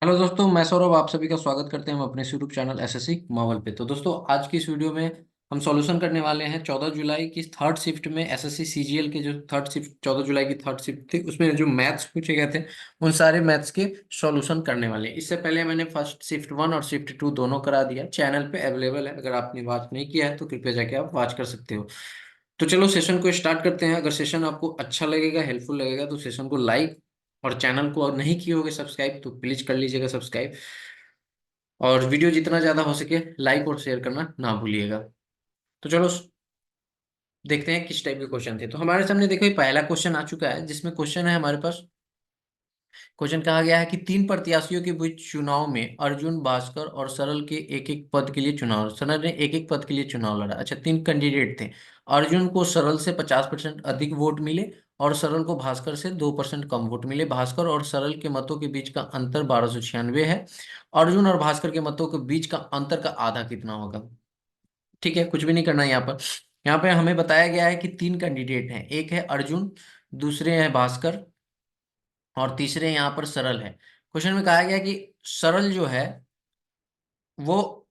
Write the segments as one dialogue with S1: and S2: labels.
S1: Hello दोस्तों, मैं सौरभ आप सभी का स्वागत करते हैं हम अपने यूट्यूब चैनल एसएससी मावल पे। तो दोस्तों, आज की इस वीडियो में हम सॉल्यूशन करने वाले हैं 14 जुलाई की थर्ड शिफ्ट में एसएससी सीजीएल के जो थर्ड शिफ्ट 14 जुलाई की थर्ड शिफ्ट थी उसमें जो मैथ्स पूछे गए थे उन सारे मैथ्स के सॉल्यूशन करने वाले हैं। इससे पहले मैंने फर्स्ट शिफ्ट 1 और शिफ्ट 2 दोनों करा दिया, चैनल पे अवेलेबल है। अगर आपने वॉच नहीं किया है तो कृपया जाके आप वॉच कर सकते हो। तो चलो सेशन को स्टार्ट करते हैं। अगर सेशन आपको अच्छा लगेगा, हेल्पफुल लगेगा तो सेशन को लाइक, और चैनल को और नहीं किए होगे सब्सक्राइब तो प्लीज कर लीजिएगा सब्सक्राइब। और वीडियो जितना ज्यादा हो सके लाइक और शेयर करना ना भूलिएगा। तो चलो देखते हैं किस टाइप के क्वेश्चन थे। तो हमारे सामने देखो ये पहला क्वेश्चन आ चुका है, जिसमें क्वेश्चन है हमारे पास। क्वेश्चन कहा गया है कि तीन प्रत्याशियों के बीच चुनाव में अर्जुन, भास्कर और सरल के एक एक पद के लिए चुनाव, सरल ने एक एक पद के लिए चुनाव लड़ा। अच्छा, तीन कैंडिडेट थे। अर्जुन को सरल से 50% अधिक वोट मिले और सरल को भास्कर से 2% कम वोट मिले। भास्कर और सरल के मतों के बीच का अंतर 1296 है। अर्जुन और भास्कर के मतों के बीच का अंतर का आधा कितना होगा? ठीक है, कुछ भी नहीं करना है यहाँ पर। यहाँ पे हमें बताया गया है कि तीन कैंडिडेट हैं, एक है अर्जुन, दूसरे हैं भास्कर और तीसरे यहाँ पर सरल है। क्वेश्चन में कहा गया कि सरल जो है वो,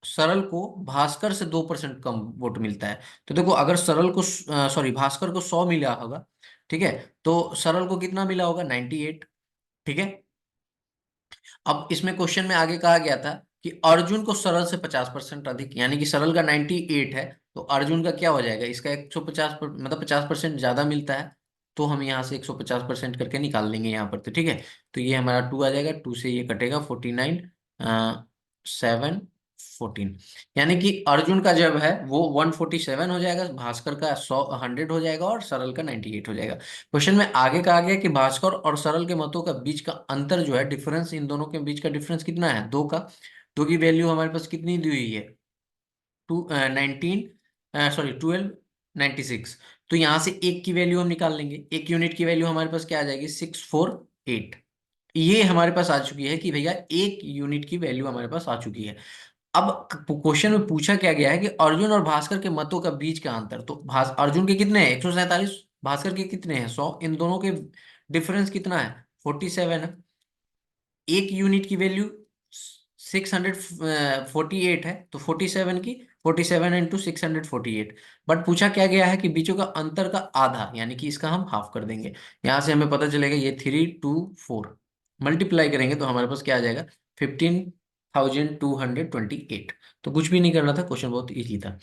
S1: सरल को भास्कर से 2% कम वोट मिलता है। तो देखो, अगर सरल को सॉरी भास्कर को 100 मिला होगा, ठीक है, तो सरल को कितना मिला होगा? 98। ठीक है। अब इसमें क्वेश्चन में आगे कहा गया था कि अर्जुन को सरल से 50% अधिक, यानी कि सरल का 98 है तो अर्जुन का क्या हो जाएगा? इसका 150 मतलब 50% ज्यादा मिलता है। तो हम यहाँ से 150% करके निकाल लेंगे यहाँ पर। तो ठीक है, तो ये हमारा 2 आ जाएगा, 2 से ये कटेगा 49, 7, 14। यानी कि अर्जुन का जब है वो 147 हो जाएगा, भास्कर का 100 हो जाएगा और सरल का 98 हो जाएगा। क्वेश्चन में आगे कहा गया कि भास्कर और सरल के मतों का बीच का अंतर जो है, डिफरेंस, इन दोनों के बीच का डिफरेंस कितना है? 2 का। 2 की वैल्यू हमारे पास कितनी दी हुई है? 1296। तो यहाँ से एक की वैल्यू हम निकाल लेंगे। एक यूनिट की वैल्यू हमारे पास क्या आ जाएगी? 648। ये हमारे पास आ चुकी है कि भैया एक यूनिट की वैल्यू हमारे पास आ चुकी है। अब क्वेश्चन में पूछा क्या गया है कि अर्जुन और भास्कर के मतों का बीच का अंतर। तो अर्जुन के कितने हैं? 147। भास्कर के कितने हैं? 100। इन दोनों के डिफरेंस कितना है? 47 है। एक यूनिट की वैल्यू 648 है, तो 47 की 47 इंटू 648। बट पूछा क्या गया है कि बीचों का अंतर का आधा, यानी कि इसका हम हाफ कर देंगे। यहां से हमें पता चलेगा ये 3, 2, 4 मल्टीप्लाई करेंगे तो हमारे पास क्या आ जाएगा? 15,228। तो कुछ भी नहीं करना था, क्वेश्चन बहुत इजी था।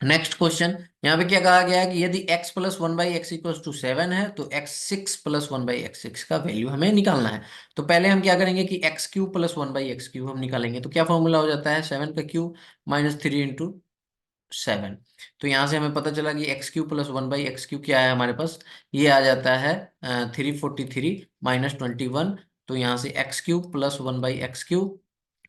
S1: नेक्स्ट क्वेश्चन, यहाँ पे क्या कहा गया है कि यदि x plus 1/x equals to 7 है तो x6 प्लस 1/x6 का वैल्यू हमें निकालना है। तो पहले हम क्या करेंगे कि x³ प्लस 1/x³ हम निकालेंगे। तो क्या फॉर्मूला हो जाता है? 7 का क्यूब माइनस 3 इंटू 7। तो यहाँ से हमें पता चला कि x³ प्लस 1/x³ क्या है हमारे पास? ये आ जाता है 343 माइनस 21। तो यहाँ से x³ प्लस 1/x³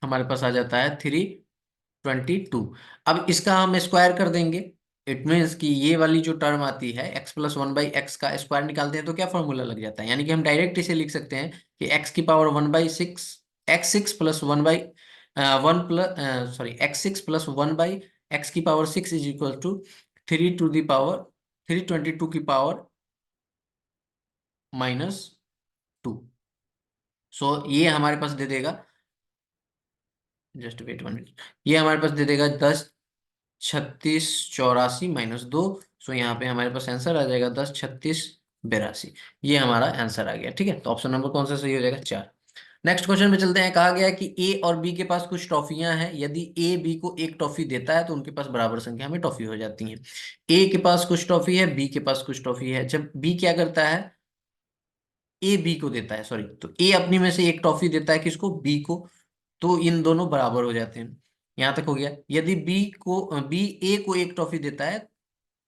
S1: हमारे पास आ जाता है 322। अब इसका हम स्क्वायर कर देंगे। इट मीन्स कि ये वाली जो टर्म आती है x प्लस 1/x का स्क्वायर निकालते हैं तो क्या फॉर्मूला लग जाता है? यानी कि हम डायरेक्ट इसे लिख सकते हैं कि x की power 1/6, x6 plus 1/x6 plus 1/x is equal to 322 की पावर -2। सो ये हमारे पास दे देगा, जस्ट वेट 1 मिनट, ये हमारे पास दे देगा 10, 36, 84 - 2। सो यहाँ पे हमारे पास आंसर आ जाएगा 10, 36, 82। ये हमारा आंसर आ गया। ठीक है, तो ऑप्शन नंबर कौन सा सही हो जाएगा? 4। नेक्स्ट क्वेश्चन पे चलते हैं। कहा गया है कि ए और बी के पास कुछ टॉफियां हैं। यदि ए बी को एक टॉफी देता है तो उनके पास बराबर संख्या में टॉफी हो जाती हैं। ए के पास कुछ टॉफी है, बी के पास कुछ टॉफी है। जब बी क्या करता है, ए बी को देता है, सॉरी, तो ए अपनी में से एक टॉफी देता है किसको? बी को। तो इन दोनों बराबर हो जाते हैं। यहां तक हो गया। यदि बी ए को एक टॉफी देता है,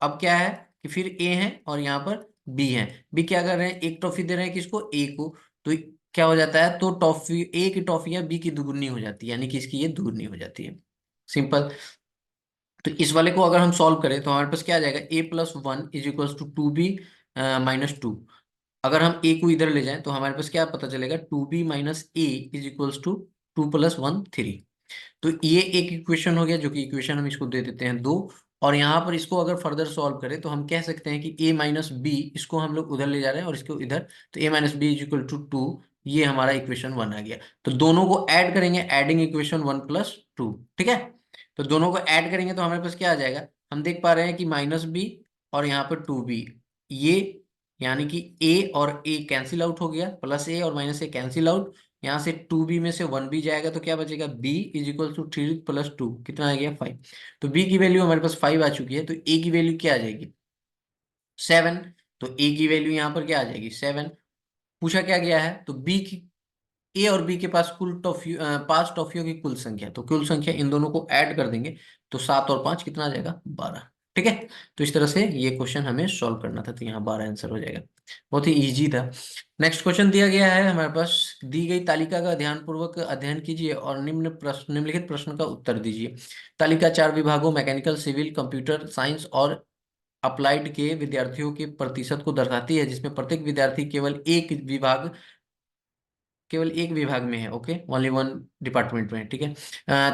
S1: अब क्या है कि फिर ए है और यहाँ पर बी है। बी क्या कर रहे हैं? एक टॉफी दे रहे हैं किसको? ए को। तो क्या हो जाता है? तो टॉफी, ए की टॉफी या बी की दुगुनी हो जाती है, यानी कि इसकी ये दुगुनी हो जाती है। सिंपल। तो इस वाले को अगर हम सॉल्व करें तो हमारे पास क्या आ जाएगा? a+1 = 2b - 2। अगर हम ए को इधर ले जाएं तो हमारे पास क्या पता चलेगा? 2b - a = 2 + 1 3। तो ये एक इक्वेशन हो गया, जो कि इक्वेशन हम इसको दे देते हैं 2। और यहाँ पर इसको अगर फर्दर सॉल्व करें तो हम कह सकते हैं कि a - b, इसको हम लोग उधर ले जा रहे हैं और इसको इधर। तो a - b = 2, ये हमारा इक्वेशन 1 आ गया। तो दोनों को ऐड करेंगे, एडिंग इक्वेशन 1 + 2, ठीक है। तो दोनों को ऐड करेंगे तो हमारे पास क्या आ जाएगा, हम देख पा रहे हैं कि -b और यहाँ पर 2b, ये यानी कि a और a कैंसिल आउट हो गया, +a और -a कैंसिल आउट, यहाँ से 2b में से 1b जाएगा तो क्या बचेगा, b = 3 + 2 कितना आ गया, 5। तो b की वैल्यू हमारे पास 5 आ चुकी है, तो a की वैल्यू क्या आ जाएगी, 7। तो a की वैल्यू यहाँ पर क्या आ जाएगी, 7। पूछा क्या गया है, तो बी की, ए और बी के पास कुल टॉफी 5 टॉफियों की कुल संख्या, तो कुल संख्या इन दोनों को ऐड कर देंगे तो 7 और 5 कितना आ जाएगा, 12, ठीक है। तो इस तरह से ये क्वेश्चन हमें सॉल्व करना था, तो यहाँ 12 आंसर हो जाएगा। बहुत ही इजी था। नेक्स्ट क्वेश्चन दिया गया है हमारे पास, दी गई तालिका का ध्यानपूर्वक अध्ययन कीजिए और निम्नलिखित प्रश्न का उत्तर दीजिए। तालिका 4 विभागों मैकेनिकल, सिविल, कंप्यूटर साइंस और अप्लाइड के विद्यार्थियों के प्रतिशत को दर्शाती है, जिसमें प्रत्येक विद्यार्थी केवल एक विभाग में है, ओके, ओनली वन डिपार्टमेंट में है, ठीक है।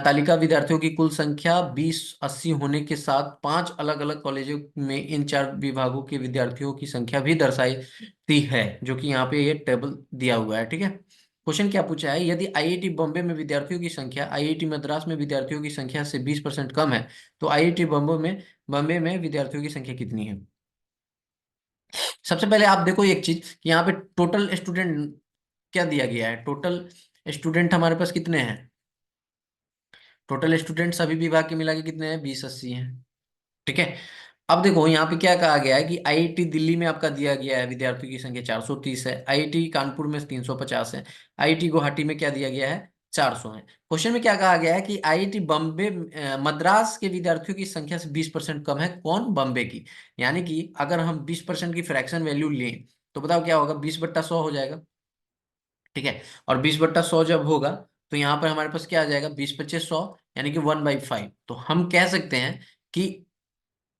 S1: तालिका विद्यार्थियों की कुल संख्या 2080 होने के साथ 5 अलग अलग कॉलेजों में इन 4 विभागों के विद्यार्थियों की संख्या भी दर्शाती है, जो कि यहाँ पे ये टेबल दिया हुआ है, ठीक है। क्वेश्चन क्या पूछा है, यदि आईआईटी बॉम्बे में विद्यार्थियों की संख्या आईआईटी मद्रास में विद्यार्थियों की संख्या से 20% कम है, तो आईआईटी बॉम्बे में विद्यार्थियों की संख्या कितनी है। सबसे पहले आप देखो एक चीज कि यहाँ पे टोटल स्टूडेंट क्या दिया गया है, टोटल स्टूडेंट हमारे पास कितने हैं, टोटल स्टूडेंट सभी विभाग के मिला के कितने हैं, 2080 हैं, ठीक है। अब देखो यहाँ पे क्या कहा गया है कि आईआईटी दिल्ली में आपका दिया गया है विद्यार्थियों की संख्या 430 है, आईआईटी कानपुर में 350 है, आईआईटी गुवाहाटी में क्या दिया गया है, 400 है। क्वेश्चन में क्या कहा गया है कि आईआईटी बम्बे मद्रास के विद्यार्थियों की संख्या से 20% कम है, कौन, बम्बे की। यानी कि अगर हम 20% की फ्रैक्शन वैल्यू लें तो बताओ क्या होगा, 20/100 हो जाएगा, ठीक है। और 20/100 जब होगा तो यहाँ पर हमारे पास क्या आ जाएगा, 20×25 100, यानी कि 1/5। तो हम कह सकते हैं कि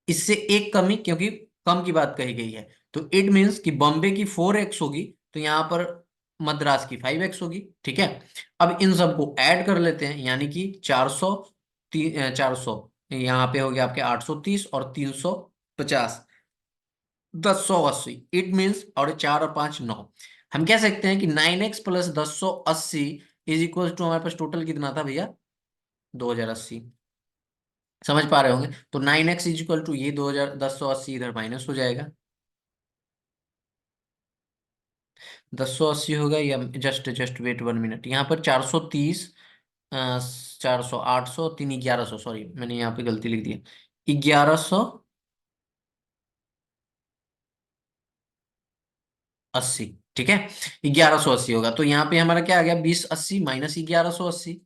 S1: इससे एक कमी, क्योंकि कम की बात कही गई है, तो इट मीन्स कि बॉम्बे की 4x होगी, तो यहाँ पर मद्रास की 5x होगी, ठीक है। अब इन सबको ऐड कर लेते हैं, यानी कि 400, 400 यहाँ पे हो गया आपके 830 और 350, 1080, इट मीन्स, और 4 और 5 9, हम कह सकते हैं कि 9x + 1080 = हमारे पास टोटल कितना था भैया, 2080। समझ पा रहे होंगे, तो 9x ये 2000, 1080 इधर माइनस हो जाएगा, 1080 होगा, या जस्ट जस्ट वेट 1 मिनट, यहाँ पर 430, 400, 800, 3 1100, सॉरी मैंने यहाँ पे गलती लिख दी, 1180, ठीक है। 1180 होगा, तो यहाँ पे हमारा क्या आ गया, 2080 - 1180,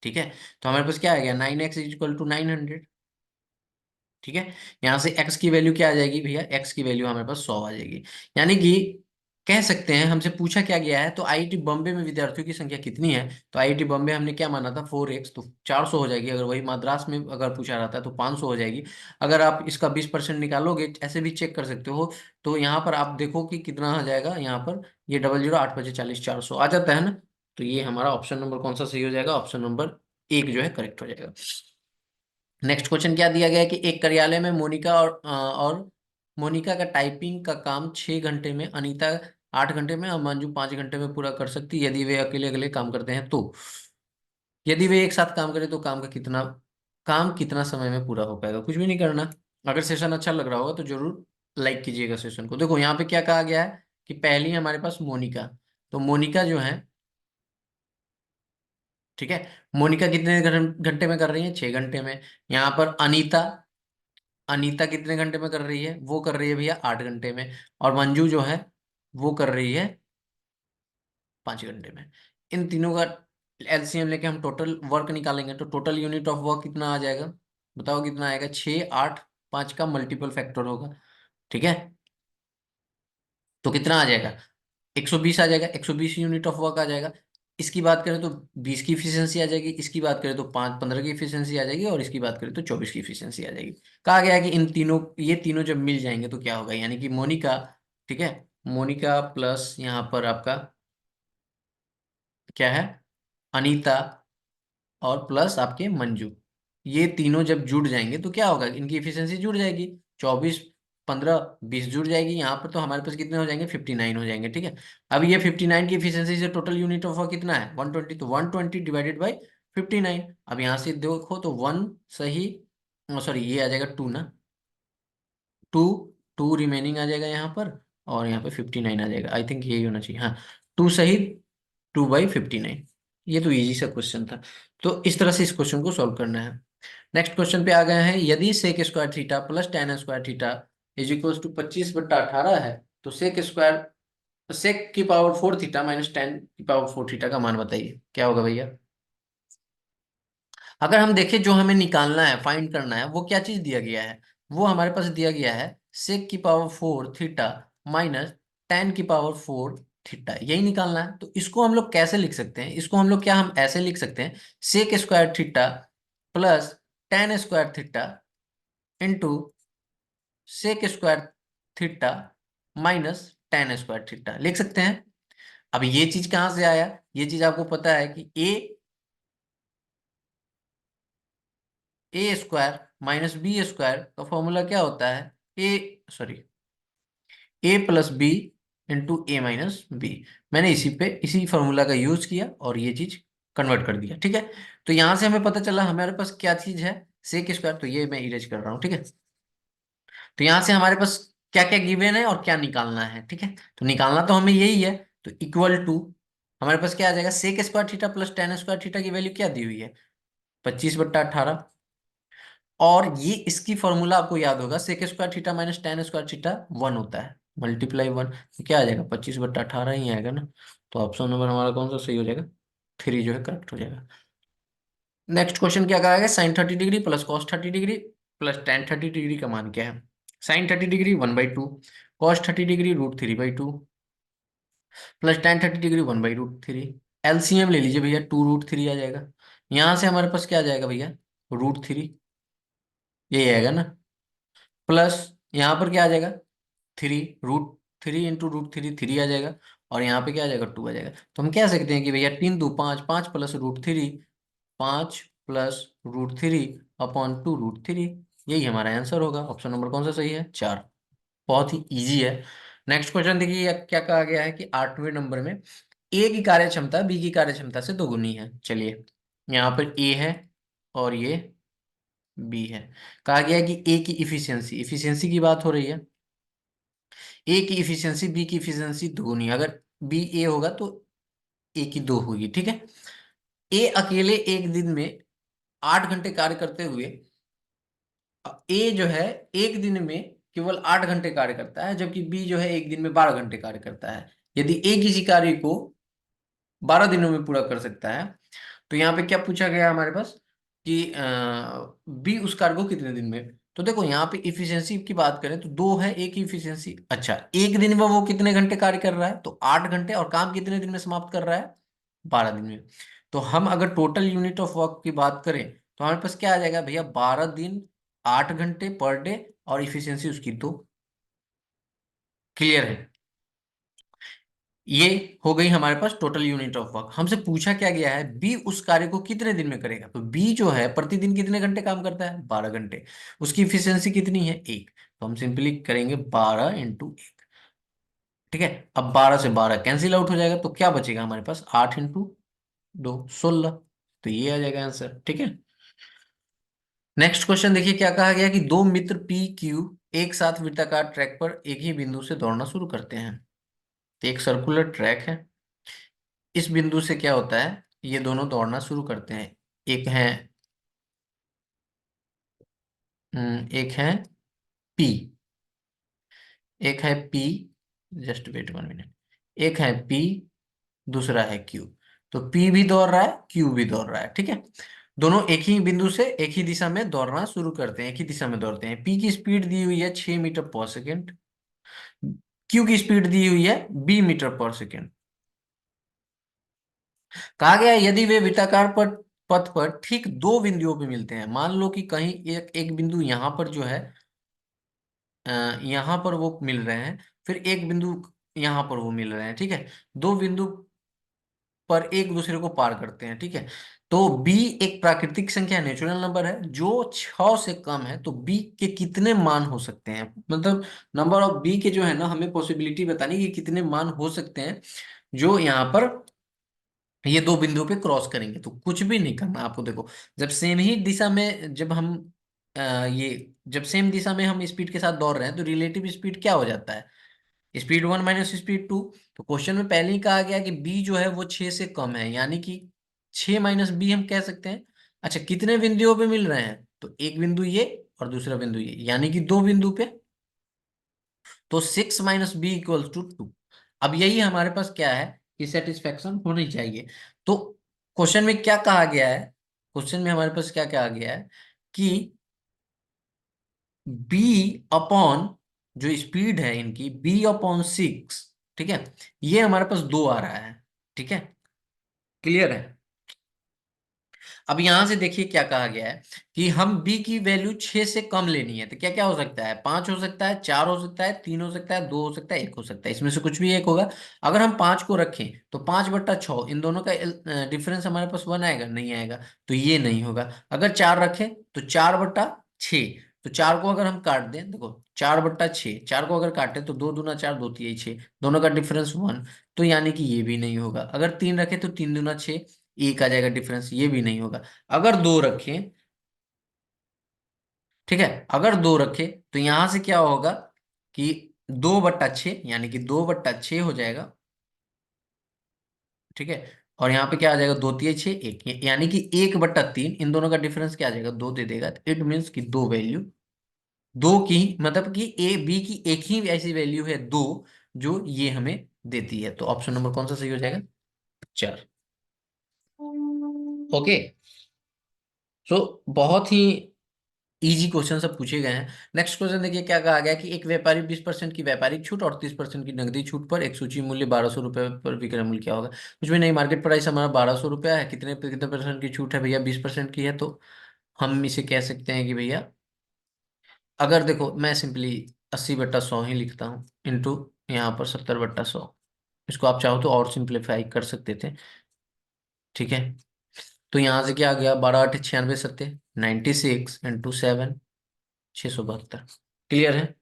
S1: ठीक है। तो हमारे पास क्या आ गया, 9x = 900, ठीक है। यहां से x की वैल्यू क्या आ जाएगी भैया, x की वैल्यू हमारे पास 100 आ जाएगी। यानी कि कह सकते हैं, हमसे पूछा क्या गया है, तो आईआईटी बॉम्बे में विद्यार्थियों की संख्या कितनी है, तो आईआईटी बॉम्बे हमने क्या माना था, 4x, तो 400 हो जाएगी। अगर वही मद्रास में अगर पूछा रहता है तो 500 हो जाएगी। अगर आप इसका 20% निकालोगे, ऐसे भी चेक कर सकते हो, तो यहाँ पर आप देखो कि कितना आ जाएगा, यहाँ पर ये 00 8 5 40 400 आ जाता है ना। तो ये हमारा ऑप्शन नंबर कौन सा सही हो जाएगा, ऑप्शन नंबर 1 जो है करेक्ट हो जाएगा। नेक्स्ट क्वेश्चन क्या दिया गया है कि एक कार्यालय में मोनिका और मोनिका का टाइपिंग का काम 6 घंटे में, अनीता 8 घंटे में और मंजू 5 घंटे में पूरा कर सकती है, यदि वे अकेले अकेले काम करते हैं तो। यदि वे एक साथ काम करें तो काम कितना समय में पूरा हो पाएगा, कुछ भी नहीं करना। अगर सेशन अच्छा लग रहा होगा तो जरूर लाइक कीजिएगा सेशन को। देखो यहाँ पे क्या कहा गया है कि पहली हमारे पास मोनिका, तो मोनिका जो है, ठीक है, मोनिका कितने घंटे में कर रही है, 6 घंटे में। यहाँ पर अनीता, अनीता कितने घंटे में कर रही है, वो कर रही है भैया 8 घंटे में। और मंजू जो है वो कर रही है 5 घंटे में। इन तीनों का एलसीएम लेके हम टोटल वर्क निकालेंगे, तो टोटल यूनिट ऑफ वर्क कितना आ जाएगा, बताओ कितना आएगा, 6 8 5 का मल्टीपल फैक्टर होगा, ठीक है। तो कितना आ जाएगा, 120 आ जाएगा, 120 यूनिट ऑफ वर्क आ जाएगा। इसकी बात करें तो 20 की इफिशियंसी आ जाएगी, इसकी बात करें तो 5 15 की इफिशियंसी आ जाएगी, और इसकी बात करें तो 24 की इफिशियंसी आ जाएगी। कहा गया है कि इन तीनों, ये तीनों जब मिल जाएंगे तो क्या होगा, यानी कि मोनिका, ठीक है, मोनिका प्लस यहाँ पर आपका क्या है, अनीता, और प्लस आपके मंजू, ये तीनों जब जुड़ जाएंगे तो क्या होगा, इनकी इफिशियंसी जुड़ जाएगी, 24 15 20 जुड़ जाएगी यहाँ पर, तो हमारे पास कितने हो जाएंगे, 59 हो जाएंगे। ठीक है, अब ये 59 की इफिशियंसी से टोटल यूनिट ऑफ वर्क कितना है, 120, तो 120 डिवाइडेड बाई 59। अब यहाँ से देखो तो 1 सही, सॉरी ये आ जाएगा 2 ना, 2, 2 रिमेनिंग आ जाएगा यहाँ पर, और यहाँ पे 59 आ जाएगा। आई थिंक यही होना चाहिए, हाँ, 2 सही, 2/59। ये तो इजी सा क्वेश्चन था। तो इस तरह से इस क्वेश्चन को सॉल्व करना है। नेक्स्ट क्वेश्चन पे आ गए हैं, यदि sec square theta plus tan square theta is equal to 25/18 है, तो सेक की पावर 4 थीटा माइनस टेन की पावर 4 थीटा का मान बताइए, क्या होगा भैया। अगर हम देखें जो हमें निकालना है, फाइंड करना है, वो क्या चीज दिया गया है, वो हमारे पास दिया गया है सेक की पावर 4 थीटा माइनस टेन की पावर 4 थीटा, यही निकालना है। तो इसको हम लोग कैसे लिख सकते हैं, इसको हम लोग क्या, हम ऐसे लिख सकते हैं, sec square theta plus tan square theta into sec square theta minus tan square theta लिख सकते हैं। अब ये चीज कहां से आया, ये चीज आपको पता है कि ए स्क्वायर माइनस बी स्क्वायर का फॉर्मूला क्या होता है, ए प्लस बी इंटू ए माइनस बी। मैंने इसी फॉर्मूला का यूज किया और ये चीज कन्वर्ट कर दिया। ठीक है, तो यहां से हमें पता चला हमारे पास क्या चीज है, सेक स्क्वायर, तो ये मैं इरेज कर रहा हूं। ठीक है, तो यहां से हमारे पास क्या क्या गिवन है और क्या निकालना है। ठीक है, तो निकालना तो हमें यही है, तो इक्वल टू हमारे पास क्या आ जाएगा, sec square theta plus tan square theta की वैल्यू क्या दी हुई है, 25/18। और ये इसकी फॉर्मूला आपको याद होगा, sec square theta minus tan square theta 1 होता है, मल्टीप्लाई 1, तो क्या आ जाएगा, 25/18 ही आएगा ना। तो ऑप्शन नंबर हमारा कौन सा सही हो जाएगा, 3 जो है करेक्ट हो जाएगा। नेक्स्ट क्वेश्चन क्या कहा गया, sine 30 degree plus cos 30 degree plus tan 30 degree का मान क्या है। Sine 30 degree 1/2, cos 30 degree √3/2, plus tan 30 degree 1/√3। LCM ले लीजिए भैया, 2√3 आ जाएगा। यहां से हमारे पास क्या आ जाएगा भैया, √3, यही आएगा ना, प्लस यहाँ पर क्या आ जाएगा, 3 √3 इंटू √3, 3 आ जाएगा, और यहाँ पे क्या आ जाएगा, 2 आ जाएगा। तो हम कह सकते हैं कि भैया 3 × 2 = 5, 5 प्लस √3, 5 प्लस √3 अपॉन 2√3, यही हमारा आंसर होगा। ऑप्शन नंबर कौन सा सही है, 4। बहुत ही इजी है। नेक्स्ट क्वेश्चन देखिए, क्या कहा गया है कि 8वें नंबर में ए की कार्य क्षमता बी की कार्य क्षमता से दोगुनी है। चलिए, यहाँ पर ए है और ये बी है। कहा गया है कि ए की इफिशियंसी, इफिशियंसी की बात हो रही है, ए की इफिशियंसी बी की इफिशियंसी दोगुनी, अगर बी ए होगा तो ए की 2 होगी। ठीक है, ए अकेले एक दिन में 8 घंटे कार्य करते हुए, ए जो है एक दिन में केवल 8 घंटे कार्य करता है, जबकि बी जो है एक दिन में 12 घंटे कार्य करता है। यदि ए किसी कार्य को 12 दिनों में पूरा कर सकता है, तो यहाँ पे क्या पूछा गया हमारे पास कि बी उस कार्य को कितने दिन में। तो देखो यहाँ पे इफिशियंसी की बात करें तो 2 है एक ही इफिशियंसी। अच्छा, एक दिन में वो कितने घंटे कार्य कर रहा है, तो 8 घंटे, और काम कितने दिन में समाप्त कर रहा है, 12 दिन में। तो हम अगर टोटल यूनिट ऑफ वर्क की बात करें, तो हमारे पास क्या आ जाएगा भैया, 12 दिन 8 घंटे पर डे, और इफिशियंसी उसकी 2। क्लियर है, ये हो गई हमारे पास टोटल यूनिट ऑफ वर्क। हमसे पूछा क्या गया है, बी उस कार्य को कितने दिन में करेगा, तो बी जो है प्रतिदिन कितने घंटे काम करता है, 12 घंटे, उसकी इफिशियंसी कितनी है, 1, तो हम सिंपली करेंगे 12 × 1। ठीक है, अब 12 से 12 कैंसिल आउट हो जाएगा, तो क्या बचेगा हमारे पास, 8 × 2 16, तो ये आ जाएगा आंसर। ठीक है, नेक्स्ट क्वेश्चन देखिए, क्या कहा गया कि दो मित्र पी क्यू एक साथ वृत्ताकार ट्रैक पर एक ही बिंदु से दौड़ना शुरू करते हैं। तो एक सर्कुलर ट्रैक है, इस बिंदु से क्या होता है, ये दोनों दौड़ना शुरू करते हैं। एक है एक है पी, एक है पी, जस्ट वेट 1 मिनट, एक है पी, दूसरा है क्यू। तो पी भी दौड़ रहा है, क्यू भी दौड़ रहा है। ठीक है, दोनों एक ही बिंदु से एक ही दिशा में दौड़ना शुरू करते हैं, एक ही दिशा में दौड़ते हैं। पी की स्पीड दी हुई है 6 मीटर पर सेकेंड, क्यू की स्पीड दी हुई है 20 मीटर पर सेकेंड। कहा गया है, यदि वे वृत्ताकार पथ पर ठीक दो बिंदुओं पे मिलते हैं, मान लो कि कहीं एक एक बिंदु यहाँ पर जो है, अ, यहाँ पर वो मिल रहे हैं, फिर एक बिंदु यहाँ पर वो मिल रहे हैं। ठीक है, दो बिंदु पर एक दूसरे को पार करते हैं। ठीक है, तो बी एक प्राकृतिक संख्या, नेचुरल नंबर है जो 6 से कम है, तो बी के कितने मान हो सकते हैं, मतलब नंबर ऑफ बी के जो है ना, हमें पॉसिबिलिटी बतानी कि कितने मान हो सकते हैं जो यहाँ पर ये दो बिंदुओं पे क्रॉस करेंगे। तो कुछ भी नहीं करना आपको, देखो जब सेम ही दिशा में जब हम ये जब सेम दिशा में हम स्पीड के साथ दौड़ रहे हैं तो रिलेटिव स्पीड क्या हो जाता है, speed one minus speed two. तो क्वेश्चन में पहले ही कहा गया कि बी जो है वो 6 से कम है, यानी कि 6 माइनस बी हम कह सकते हैं। अच्छा, कितने बिंदुओं पे मिल रहे हैं, तो एक बिंदु ये और दूसरा बिंदु ये, यानी कि दो बिंदु पे। तो 6 माइनस बी इक्वल्स टू 2। अब यही हमारे पास क्या है कि सेटिस्फेक्शन होनी चाहिए। तो क्वेश्चन में क्या कहा गया है, क्वेश्चन में हमारे पास क्या कहा गया है कि बी अपॉन जो स्पीड है इनकी, बी अपॉन 6, ठीक है, ये हमारे पास दो आ रहा है। ठीक है, क्लियर है। अब यहां से देखिए क्या कहा गया है कि हम b की वैल्यू 6 से कम लेनी है। तो क्या क्या हो सकता है, 5 हो सकता है, 4 हो सकता है, 3 हो सकता है, 2 हो सकता है, 1 हो सकता है, इसमें से कुछ भी एक होगा। अगर हम 5 को रखें तो 5/6, इन दोनों का डिफरेंस हमारे पास 1 आएगा, नहीं आएगा, तो ये नहीं होगा। अगर 4 रखें तो 4/6, तो 4 को अगर हम काट दें, देखो 4/6, 4 को अगर काटें तो 2 दूना 4, 2 तिहाई 6, दोनों का डिफरेंस 1, तो यानी कि ये भी नहीं होगा। अगर 3 रखें तो 3 दूना 6, एक आ जाएगा डिफरेंस, ये भी नहीं होगा। अगर दो रखें, ठीक है, अगर दो रखें तो यहां से क्या होगा कि 2/6, यानी कि 2/6 हो जाएगा। ठीक है, और यहाँ पे क्या आ जाएगा, 2 तिहाई 6, एक, यानी कि 1/3, इन दोनों का डिफरेंस क्या आ जाएगा, 2 दे देगा। इट मीन्स कि दो वैल्यू, दो की, मतलब कि ए बी की एक ही ऐसी वैल्यू है दो, जो ये हमें देती है। तो ऑप्शन नंबर कौन सा सही हो जाएगा, 4। ओके, सो बहुत ही इजी क्वेश्चन सब पूछे गए हैं। नेक्स्ट क्वेश्चन देखिए क्या कहा गया कि एक व्यापारी 20% की व्यापारिक छूट और 30% की नकदी छूट पर एक सूची मूल्य 1200 रुपये पर विक्रय मूल्य क्या होगा। कुछ भी नहीं, मार्केट प्राइस हमारा 1200 रुपया है, कितने कितने परसेंट की छूट है भैया, 20% की है, तो हम इसे कह सकते हैं कि भैया, अगर देखो मैं सिंपली 80/100 ही लिखता हूँ, इंटू यहाँ पर 70/100, इसको आप चाहो तो और सिंप्लीफाई कर सकते थे। ठीक है, तो यहाँ से क्या आ गया, 12×8 = 96, 96 इंटू 7, 672। क्लियर है,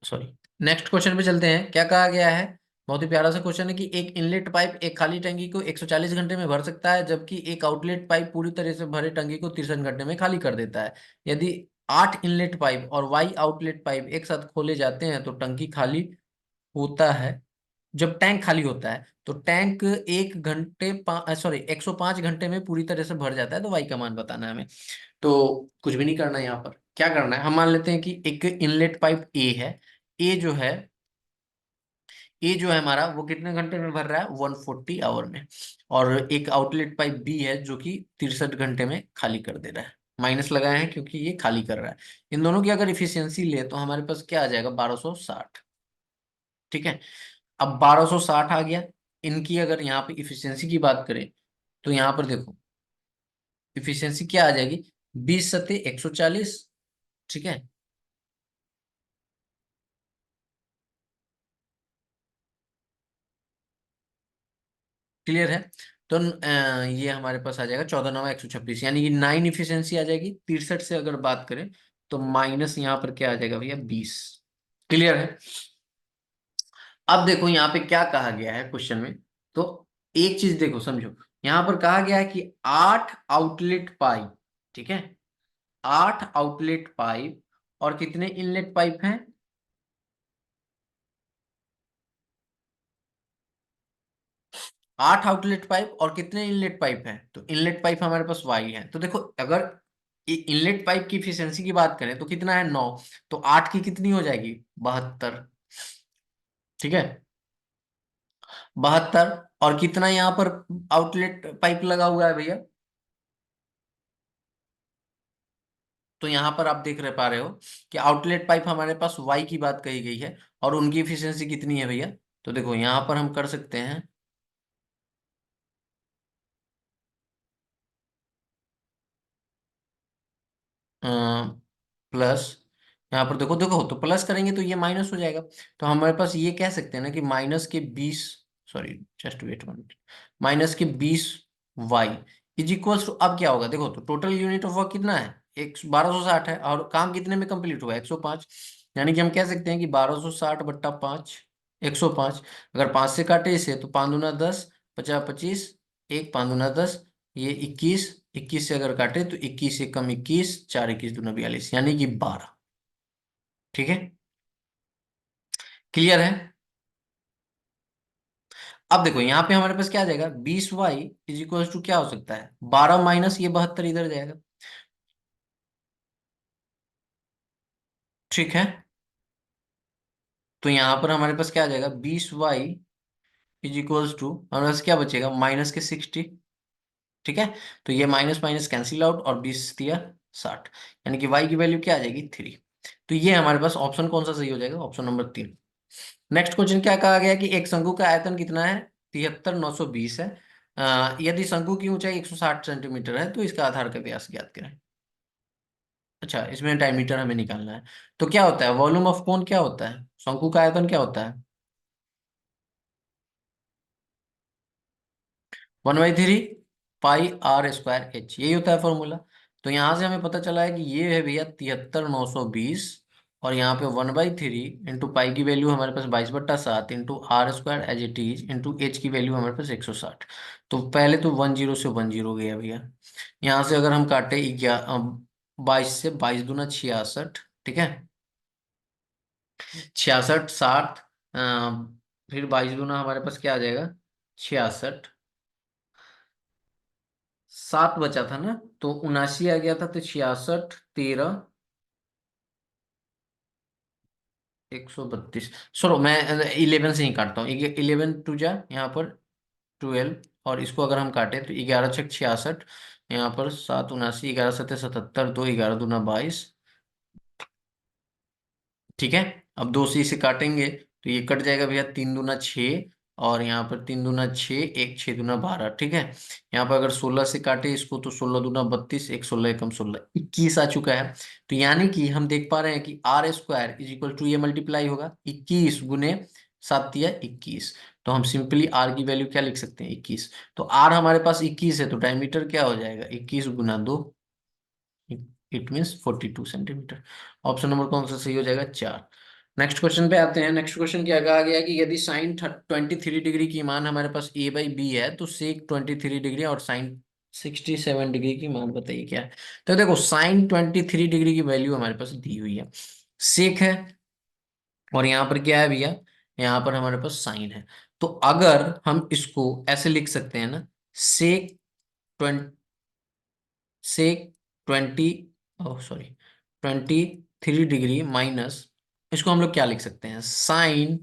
S1: सॉरी। नेक्स्ट क्वेश्चन पे चलते हैं, क्या कहा गया है। बहुत ही प्यारा सा क्वेश्चन है कि एक इनलेट पाइप एक खाली टंकी को 140 घंटे में भर सकता है, जबकि एक आउटलेट पाइप पूरी तरह से भरे टंकी को 63 घंटे में खाली कर देता है। यदि 8 इनलेट पाइप और वाई आउटलेट पाइप एक साथ खोले जाते हैं तो टंकी खाली होता है, जब टैंक खाली होता है तो टैंक 105 घंटे में पूरी तरह से भर जाता है। तो वाई का मान बताना है हमें। तो कुछ भी नहीं करना है, यहाँ पर क्या करना है, हम मान लेते हैं कि एक इनलेट पाइप ए है, ए जो है, ए जो है हमारा वो कितने घंटे में भर रहा है, 140 आवर में। और एक आउटलेट पाइप बी है जो कि 63 घंटे में खाली कर दे रहा है। माइनस लगाए हैं क्योंकि ये खाली कर रहा है। इन दोनों की अगर इफिशियंसी ले तो हमारे पास क्या आ जाएगा, 1260। ठीक है, अब 1260 आ गया। इनकी अगर यहाँ पे इफिशियंसी की बात करें तो यहाँ पर देखो इफिशियंसी क्या आ जाएगी, 20×140। ठीक है, क्लियर है। तो ये हमारे पास आ जाएगा 14×9 = 126, यानी कि 9 इफिशियंसी आ जाएगी। 63 से अगर बात करें तो माइनस यहाँ पर क्या आ जाएगा भैया, 20। क्लियर है। अब देखो यहाँ पे क्या कहा गया है क्वेश्चन में, तो एक चीज देखो समझो, यहाँ पर कहा गया है कि 8 आउटलेट पाइप, ठीक है, 8 आउटलेट पाइप और कितने इनलेट पाइप हैं, 8 आउटलेट पाइप और कितने इनलेट पाइप हैं, तो इनलेट पाइप हमारे पास वाई है। तो देखो अगर इनलेट पाइप की इफिशियंसी की बात करें तो कितना है, 9, तो 8 की कितनी हो जाएगी, 72। ठीक है, 72, और कितना यहाँ पर आउटलेट पाइप लगा हुआ है भैया, तो यहाँ पर आप देख रहे पा रहे हो कि आउटलेट पाइप हमारे पास वाई की बात कही गई है, और उनकी इफिशियंसी कितनी है भैया। तो देखो यहाँ पर हम कर सकते हैं प्लस, यहाँ पर देखो देखो, तो प्लस करेंगे तो ये माइनस हो जाएगा। तो हमारे पास ये कह सकते हैं ना कि -20, sorry just wait 1 minute, -20 y is equals to, अब क्या होगा देखो, तो टोटल यूनिट ऑफ वर्क कितना है, एक 1260 है, और काम कितने में कंप्लीट हुआ, 105। यानी कि हम कह सकते हैं कि 1260/5, 105। अगर 5 से काटे इसे तो 5 दूना 10, 50 25, एक 5 दूना 10, ये 21, 21 से अगर काटे तो 21 एक कम 21, 4 21 दूना 42, यानी कि 12। ठीक है, क्लियर है। अब देखो यहाँ पे हमारे पास क्या आ जाएगा, 20y इज इक्वल टू क्या हो सकता है, 12 माइनस ये 72 इधर जाएगा। ठीक है, तो यहाँ पर हमारे पास क्या आ जाएगा, 20y इज इक्वल्स टू हमारे पास क्या बचेगा, -60। ठीक है, तो ये माइनस माइनस कैंसिल आउट, और 20 दिया 60, यानी कि y की वैल्यू क्या आ जाएगी, 3। तो ये हमारे पास ऑप्शन कौन सा सही हो जाएगा, ऑप्शन नंबर 3। नेक्स्ट क्वेश्चन क्या कहा गया कि एक शंकु का आयतन कितना है, 73,920 है। यदि शंकु की ऊंचाई 160 सेंटीमीटर है तो इसका आधार का व्यास ज्ञात करें। अच्छा, इसमें डायमीटर हमें निकालना है। तो क्या होता है, वॉल्यूम ऑफ कोन क्या होता है, शंकु का आयतन क्या होता है, 1/3 पाई r स्क्वायर h, यही होता है फॉर्मूला। तो यहां से हमें पता चला है कि ये है भैया 73,920, और यहाँ पे 1/3 इंटू पाई की वैल्यू हमारे पास 22/7 into r square as it is into h की वैल्यू हमारे पास 160। तो पहले तो 10 से 10 गया भैया। यहाँ से अगर हम काटे 22 से, 22 दूना 66। ठीक है, 66 60, फिर 22 दूना हमारे पास क्या आ जाएगा, 66, 7 बचा था ना, तो 79 आ गया था, तो 66 13 132। चलो मैं 11 से ही काटता हूँ, 11 टू जा यहाँ पर 12, और इसको अगर हम काटे तो 11 6 66, यहाँ पर 7 79, 11 7 77, 2 11 दूना 22। ठीक है, अब 2 से इसे काटेंगे तो ये कट जाएगा भैया, 3 दूना 6, और यहाँ पर 3 दूना 6, एक 6 दूना 12। ठीक है, यहाँ पर अगर 16 से काटे इसको तो 16 दूना 32, एक 16 एकम 16, 21 आ चुका है। तो यानी कि हम देख पा रहे हैं कि r² इज इक्वल टू, ये मल्टीप्लाई होगा 21 गुने 7 या 21। तो हम सिंपली r की वैल्यू क्या लिख सकते हैं, 21। तो r हमारे पास 21 है, तो डायमीटर क्या हो जाएगा, 21 गुना 2, it means 42 centimetre. Option number कौन सा सही हो जाएगा, 4। नेक्स्ट क्वेश्चन पे आते हैं। नेक्स्ट क्वेश्चन क्या कहा गया कि यदि साइन 23 डिग्री की मान हमारे पास a/b है, तो सेक 23 डिग्री और साइन 67 डिग्री की मान बताइए क्या है। तो देखो, साइन 23 डिग्री की वैल्यू हमारे पास दी हुई है, सेक है, और यहाँ पर क्या है भैया, यहाँ पर हमारे पास साइन है। तो अगर हम इसको ऐसे लिख सकते हैं ना, सेक सेक 20, ओह सॉरी, 23 डिग्री माइनस, इसको हम लोग क्या लिख सकते हैं, साइन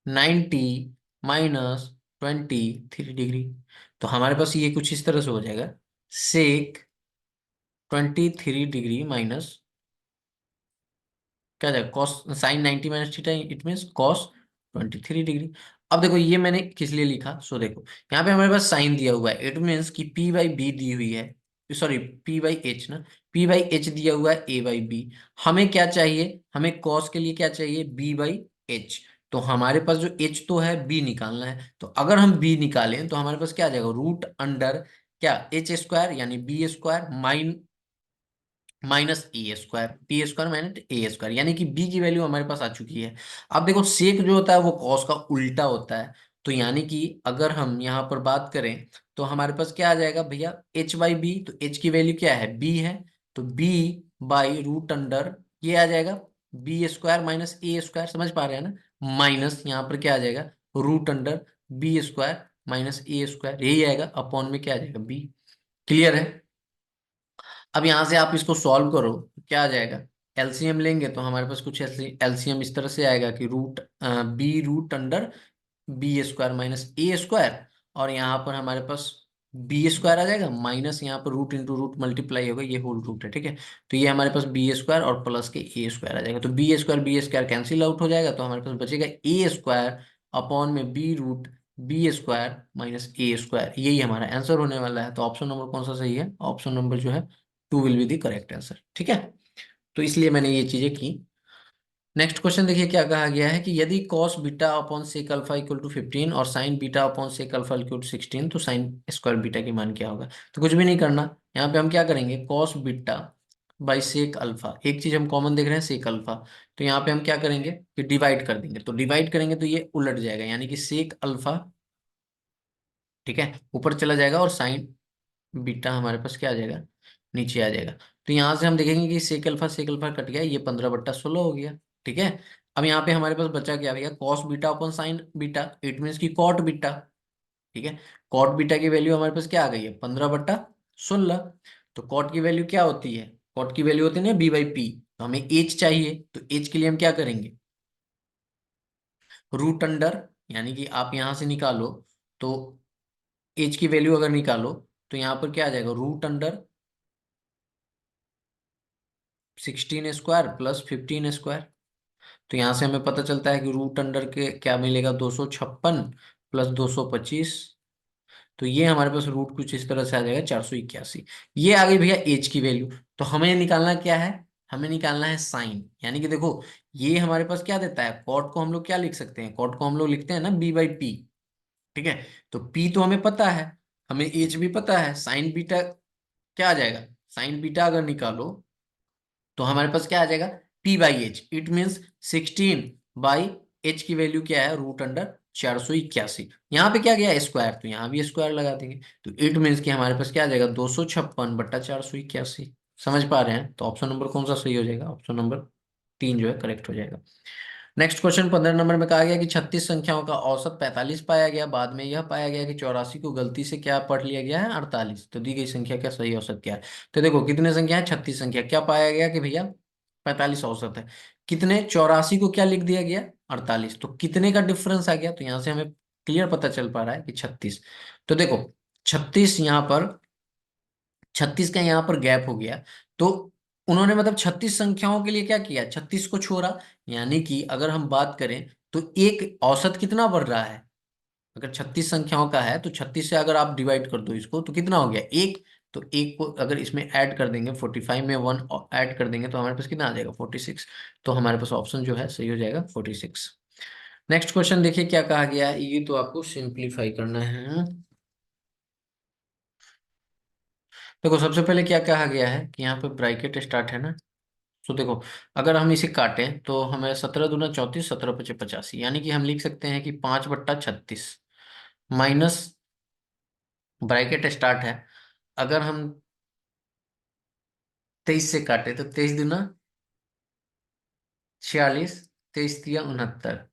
S1: 90 माइनस 23 डिग्री। तो हमारे पास ये कुछ इस तरह से हो जाएगा, सेक 23 डिग्री माइनस क्या जाएगा, cos sine 90 minus theta, it means cos 23 degree. अब देखो ये मैंने किस लिए लिखा, सो देखो यहाँ पे हमारे पास साइन दिया हुआ है, इट मीन्स कि p/b दी हुई है, सॉरी p/h ना, p/h दिया हुआ है a/b। हमें क्या चाहिए, हमें कॉस के लिए क्या चाहिए, b/h। तो हमारे पास जो h तो है, b निकालना है। तो अगर हम b निकालें तो हमारे पास क्या आ जाएगा, रूट अंडर क्या, h² यानी b² minus a² p² minus a², यानी कि b की वैल्यू हमारे पास आ चुकी है। अब देखो, सेक जो होता है वो कॉस का उल्टा होता है। तो यानी कि अगर हम यहाँ पर बात करें तो हमारे पास क्या आ जाएगा भैया, h/b। तो h की वैल्यू क्या है, b है, तो b बाई रूट अंडर ये आ जाएगा b² माइनस a², समझ पा रहे हैं ना, माइनस यहाँ पर क्या आ जाएगा, root under b² minus a², यही आएगा, अपॉन में क्या आ जाएगा, b। क्लियर है। अब यहां से आप इसको सॉल्व करो तो क्या आ जाएगा, एलसीएम लेंगे तो हमारे पास कुछ एलसीएम इस तरह से आएगा कि root under b² minus a², और यहाँ पर हमारे पास b² आ जाएगा, माइनस यहाँ पर रूट इंटू रूट मल्टीप्लाई होगा, ये होल रूट है। ठीक है, तो ये हमारे पास b² और प्लस के a² आ जाएगा, तो b² कैंसिल आउट हो जाएगा, तो हमारे पास बचेगा a² अपॉन में b√b² माइनस a²। यही हमारा आंसर होने वाला है। तो ऑप्शन नंबर कौन सा सही है, ऑप्शन नंबर जो है 2 will be the correct answer. ठीक है, तो इसलिए मैंने ये चीजें की। नेक्स्ट क्वेश्चन देखिए क्या कहा गया है कि यदि cos beta upon sec alpha equal to 15 और sin beta upon sec alpha equal to 16, तो sin स्क्वायर बीटा की मान क्या होगा। तो कुछ भी नहीं करना, यहाँ पे हम क्या करेंगे, cos beta by sec alpha, एक चीज हम कॉमन देख रहे हैं सेक अल्फा, तो यहाँ पे हम क्या करेंगे कि डिवाइड कर देंगे, तो डिवाइड करेंगे तो ये उलट जाएगा, यानी कि सेक अल्फा, ठीक है, ऊपर चला जाएगा और साइन बीटा हमारे पास क्या आ जाएगा, नीचे आ जाएगा। तो यहाँ से हम देखेंगे कि सेक अल्फा कट गया, ये 15/16 हो गया। ठीक है, अब यहाँ पे हमारे पास बचा क्या भैया, cos beta upon sine beta, it means की कॉट बीटा। ठीक है, कॉट बीटा की वैल्यू हमारे पास क्या आ गई है, 15/16। तो कॉट की वैल्यू क्या होती है, कॉट की वैल्यू होती है ना b/p, तो हमें एच चाहिए, तो एच के लिए हम क्या करेंगे, रूट अंडर, यानी कि आप यहां से निकालो, तो एच की वैल्यू अगर निकालो तो यहाँ पर क्या आ जाएगा, root under 16 square plus 15 square. तो यहाँ से हमें पता चलता है कि रूट अंडर के क्या मिलेगा, 256 प्लस 225, तो ये हमारे पास रूट कुछ इस तरह से आ जाएगा 481। ये आ गई भैया एच की वैल्यू। तो हमें निकालना क्या है, हमें निकालना है साइन, यानी कि देखो ये हमारे पास क्या देता है, कॉट को हम लोग क्या लिख सकते हैं, कॉट को हम लोग लिखते हैं ना b/p। ठीक है, तो p तो हमें पता है, हमें एच भी पता है, साइन बीटा क्या आ जाएगा, साइन बीटा अगर निकालो तो हमारे पास क्या आ जाएगा, p/h, इट मीन्स 16/h की वैल्यू क्या है, रूट अंडर 481। यहाँ पे क्या गया स्क्वायर, तो यहाँ भी स्क्वायर लगा देंगे, तो इट मीन्स कि हमारे पास क्या आ जाएगा, 256/481। समझ पा रहे हैं, तो ऑप्शन नंबर कौन सा सही हो जाएगा, ऑप्शन नंबर 3 जो है करेक्ट हो जाएगा। नेक्स्ट क्वेश्चन 15 नंबर में कहा गया कि 36 संख्याओं का औसत 45 पाया गया, बाद में यह पाया गया कि 84 को गलती से क्या पढ़ लिया गया है, 48, तो दी गई संख्या का सही औसत क्या है। तो देखो कितने संख्या है, 36 संख्या, क्या पाया गया कि भैया 45 औसत है, कितने 84 को क्या लिख दिया गया, 48, तो कितने का डिफरेंस आ गया, तो यहाँ से हमें क्लियर पता चल पा रहा है कि 36। तो देखो 36 यहाँ पर, 36 का यहाँ पर गैप हो गया, तो उन्होंने मतलब 36 संख्याओं के लिए क्या किया, 36 को छोड़ा, यानी कि अगर हम बात करें तो एक औसत कितना बढ़ रहा है, अगर 36 संख्याओं का है तो 36 से अगर आप डिवाइड कर दो इसको तो कितना हो गया, एक, तो एक को अगर इसमें ऐड कर देंगे, 45 में 1 ऐड कर देंगे तो हमारे पास कितना आ जाएगा, 46। तो हमारे पास ऑप्शन जो है सही हो जाएगा 46। नेक्स्ट क्वेश्चन देखिए क्या कहा गया है, ये तो आपको सिंप्लीफाई करना है। देखो सबसे पहले क्या कहा गया है कि यहाँ पे ब्रैकेट स्टार्ट है ना, तो देखो अगर हम इसे काटें तो हमें 17×2 = 34, 17×5 = 85, यानी कि हम लिख सकते हैं कि 5/36 माइनस ब्रैकेट स्टार्ट है, अगर हम 23 से काटे तो 23×2 = 46, 23×3 = 69।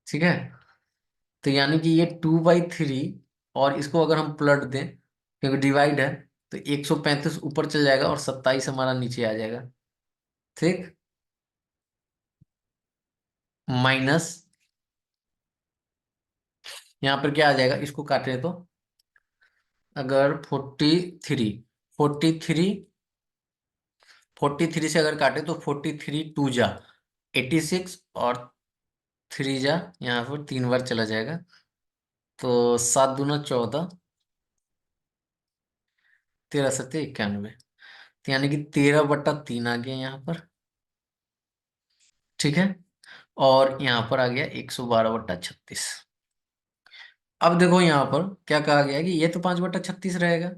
S1: ठीक है, तो यानी कि ये 2/3, और इसको अगर हम पलट दें क्योंकि डिवाइड है, तो 135 ऊपर चल जाएगा और 27 हमारा नीचे आ जाएगा। ठीक, माइनस यहाँ पर क्या आ जाएगा, इसको काटे तो अगर 43 से अगर काटे तो 43×2 = 86, और 3 यहाँ पर 3 बार चला जाएगा, तो 7×2 = 14, 13×7 = 91, तो यानी कि 13/3 आ गया यहाँ पर। ठीक है, और यहाँ पर आ गया 112/36। अब देखो यहाँ पर क्या कहा गया है कि ये तो 5/36 रहेगा।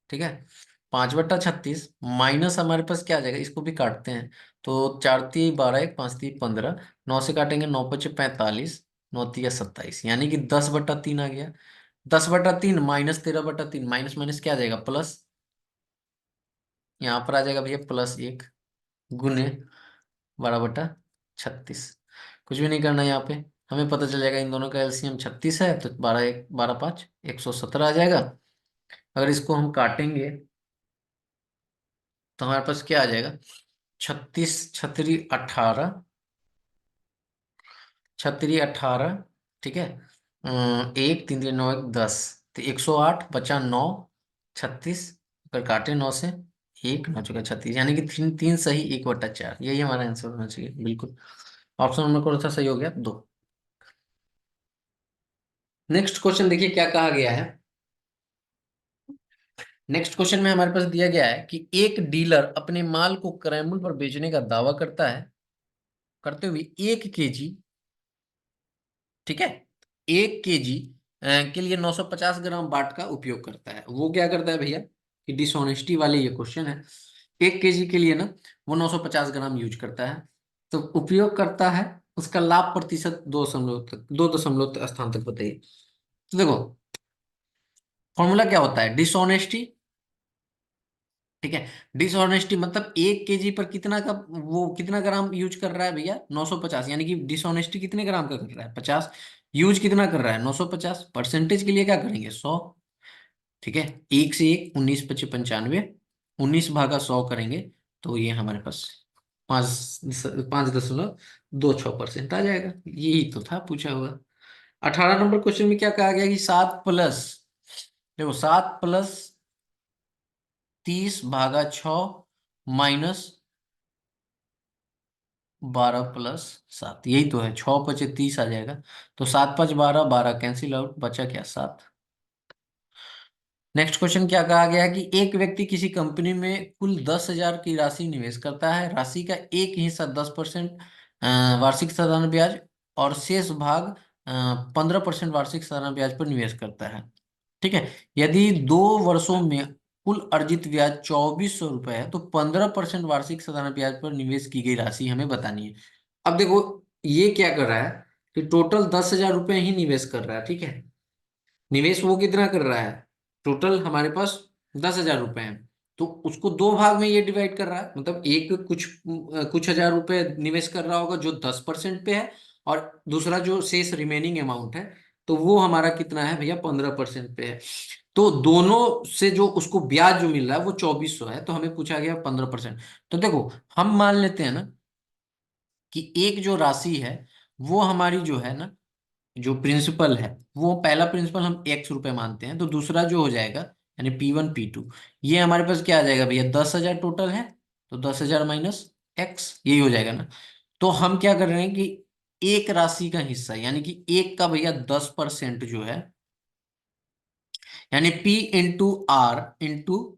S1: ठीक है, 5/36 माइनस हमारे पास क्या आ जाएगा, इसको भी काटते हैं, तो 4×3 = 12, 1×5×3 = 15, 9 से काटेंगे, 9×5 = 45, 9×3 = 27, यानी कि 10/3 आ गया। 10/3 माइनस 13/3, माइनस माइनस क्या आ जाएगा, प्लस, यहाँ पर आ जाएगा भैया +1, गुने 12/36। कुछ भी नहीं करना यहाँ पे, हमें पता चल जाएगा इन दोनों का एलसीएम 36 है, तो 12×1 = 12×5 = 117 आ जाएगा। अगर इसको हम काटेंगे तो हमारे पास क्या आ जाएगा, 36×3 = 18, 36×3 = 18। ठीक है, 1 3 3 9 1 10, तो 108 बचा 9, 36, अगर काटे 9 से, 1 9×4 = 36, यानी कि 3 3 सही, 1/4, यही हमारा आंसर होना चाहिए बिल्कुल। ऑप्शन नंबर कौन सा सही हो गया, 2। नेक्स्ट क्वेश्चन देखिए क्या कहा गया है, नेक्स्ट क्वेश्चन में हमारे पास दिया गया है कि एक डीलर अपने माल को क्रय मूल्य पर बेचने का दावा करता है, करते हुए 1 केजी, ठीक है, 1 केजी के लिए 950 ग्राम बाट का उपयोग करता है। वो क्या करता है भैया, कि डिसऑनेस्टी वाले ये क्वेश्चन है। 1 केजी के लिए ना वो 950 ग्राम यूज करता है, तो उपयोग करता है, उसका लाभ प्रतिशत 2 दशमलव स्थान तक बताइए। तो देखो, फॉर्मूला क्या होता है, डिसऑनेस्टी, ठीक है। डिसऑनेस्टी मतलब 1 केजी पर कितना का, वो कितना ग्राम यूज कर रहा है भैया, 950, यानी कि डिसऑनेस्टी कितने ग्राम का कर रहा है, 50। यूज कितना कर रहा है, 950। परसेंटेज के लिए क्या करेंगे, 100, ठीक है। एक से एक, 19 × 5 = 95, 19 भागा 100 करेंगे तो ये हमारे पास 5.26% आ जाएगा। यही तो था पूछा हुआ। 18 नंबर क्वेश्चन में क्या कहा गया कि 7 प्लस, देखो 7 + 30/6 -12 + 7, यही तो है, 6×5 = 30 आ जाएगा। तो 7×5 = 12, 12 कैंसिल आउट, बचा क्या, 7। नेक्स्ट क्वेश्चन क्या कहा गया कि एक व्यक्ति किसी कंपनी में कुल 10,000 की राशि निवेश करता है। राशि का एक हिस्सा 10% वार्षिक साधारण ब्याज और शेष भाग 15% वार्षिक साधारण ब्याज पर निवेश करता है, ठीक है। यदि 2 वर्षों में कुल अर्जित ब्याज 2,400 रुपये है तो 15% वार्षिक साधारण ब्याज पर निवेश की गई राशि हमें बतानी है। अब देखो, ये क्या कर रहा है कि टोटल 10,000 रुपये ही निवेश कर रहा है, ठीक है। निवेश वो कितना कर रहा है, टोटल हमारे पास 10,000 रुपये हैं, तो उसको दो भाग में ये डिवाइड कर रहा है, मतलब एक कुछ हजार रुपए निवेश कर रहा होगा जो 10% पे है, और दूसरा जो शेष रिमेनिंग अमाउंट है, तो वो हमारा कितना है भैया, 15% पे है। तो दोनों से जो उसको ब्याज जो मिल रहा है वो 2,400 है, तो हमें पूछा गया 15%। तो देखो, हम मान लेते हैं ना कि एक जो राशि है वो हमारी जो है ना, जो प्रिंसिपल है, वो पहला प्रिंसिपल हम X रुपए मानते हैं, तो दूसरा जो हो जाएगा यानी P1 P2, ये हमारे पास क्या आ जाएगा भैया, 10,000 टोटल है, तो 10,000 माइनस एक्स, यही हो जाएगा ना। तो हम क्या कर रहे हैं कि एक राशि का हिस्सा, यानी कि एक का भैया 10% जो है, यानी P × R ×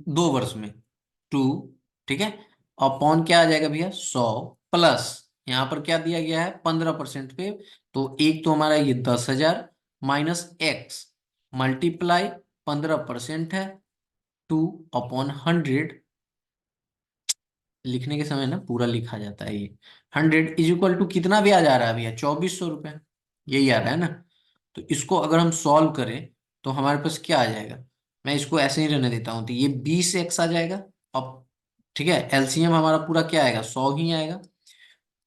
S1: 2 वर्ष में, 2, ठीक है। अपॉन क्या आ जाएगा भैया, 100, प्लस यहाँ पर क्या दिया गया है, 15% पे, तो एक तो हमारा ये 10,000 माइनस एक्स, मल्टीप्लाई 15% है, 2/100, लिखने के समय ना पूरा लिखा जाता है ये, 100 = कितना ब्याज आ रहा है भैया, 2,400 रुपये, यही आ रहा है ना। तो इसको अगर हम सॉल्व करें तो हमारे पास क्या आ जाएगा, मैं इसको ऐसे ही रहने देता हूं, तो ये 20x आ जाएगा। अब ठीक है, एलसीएम हमारा पूरा क्या आएगा, 100 ही आएगा,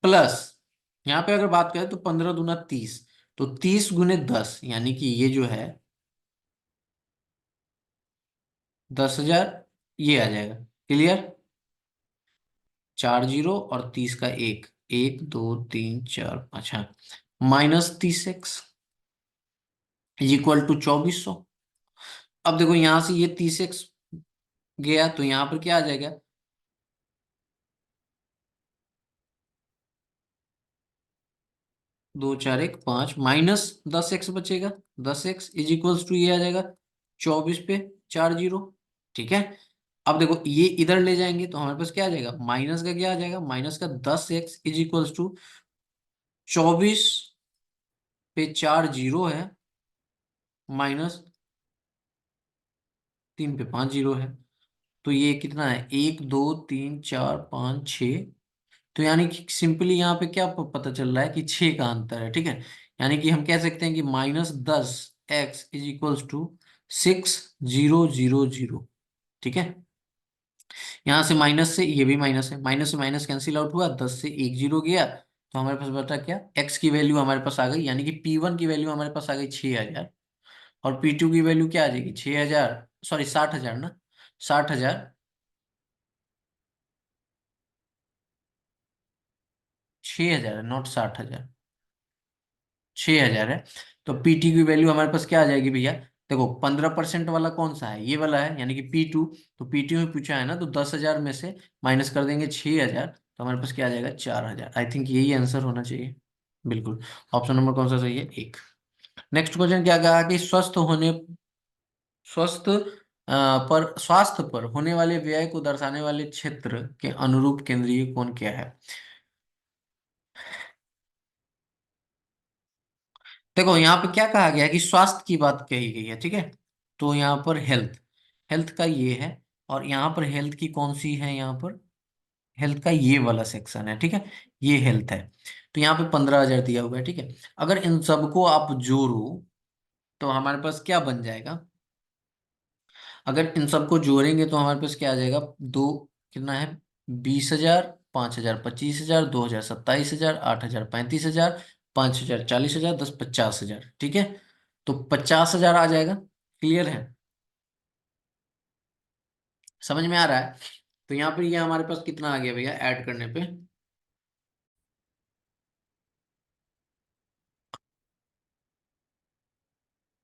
S1: प्लस यहाँ पे अगर बात करें तो 15×2 = 30, तो 30 × 10 यानी कि ये जो है 10,000, ये आ जाएगा, क्लियर। 4 जीरो और 30 का एक, 1 2 3 4 5, हाँ, -30x = 2,400। अब देखो यहां से ये 30x गया तो यहाँ पर क्या आ जाएगा, 2 4 1 5 -10x बचेगा, 10x = ये आ जाएगा 24 पे 4 जीरो, ठीक है। अब देखो ये इधर ले जाएंगे तो हमारे पास क्या आ जाएगा, माइनस का क्या आ जाएगा, माइनस का 10x = 24 पे 4 जीरो है, -3 पे 5 जीरो है, तो ये कितना है, 1 2 3 4 5 6, तो यानी कि सिंपली यहाँ पे क्या पता चल रहा है कि 6 का अंतर है, ठीक है। यानी कि हम कह सकते हैं कि -10x = 6,000, ठीक है। यहाँ से माइनस से ये भी माइनस है, माइनस से माइनस कैंसिल आउट हुआ, 10 से एक जीरो गया, तो हमारे पास बता क्या, x की वैल्यू हमारे पास आ गई, यानी कि P1 की वैल्यू हमारे पास आ गई 6,000, और P2 की वैल्यू क्या आ जाएगी, 6,000, सॉरी 60,000 ना, 60,000, 6,000 है, नॉट 60,000, 6,000 है। तो पीटी की वैल्यू हमारे पास क्या आ जाएगी भैया, देखो 15% वाला कौन सा है, ये वाला है, यानी कि P2, तो P2 में पूछा है ना, तो 10,000 में से माइनस कर देंगे 6,000, तो हमारे पास क्या आ जाएगा, 4,000। आई थिंक यही आंसर होना चाहिए, बिल्कुल। ऑप्शन नंबर कौन सा सही है, एक। नेक्स्ट क्वेश्चन क्या कहा कि स्वस्थ पर स्वास्थ्य पर होने वाले व्यय को दर्शाने वाले क्षेत्र के अनुरूप केंद्रीय कोण क्या है। देखो यहाँ पे क्या कहा गया है कि स्वास्थ्य की बात कही गई है, ठीक है। तो यहाँ पर हेल्थ, हेल्थ का ये है, और यहाँ पर हेल्थ की कौन सी है, यहाँ पर हेल्थ का ये वाला सेक्शन है, ठीक है। ये हेल्थ है। तो यहाँ पे 15,000 दिया हुआ है, ठीक है। अगर इन सबको आप जोड़ो तो हमारे पास क्या बन जाएगा। अगर इन सबको जोड़ेंगे तो हमारे पास क्या आ जाएगा, दो, कितना है, 20,000, 5,000, 25,000, 2,000, 27,000, 8,000, 35,000, 5,000, 40,000, 10, 50,000, ठीक है। तो 50,000 आ जाएगा। क्लियर है, समझ में आ रहा है। तो यहाँ पर ये हमारे पास कितना आ गया भैया ऐड करने पे।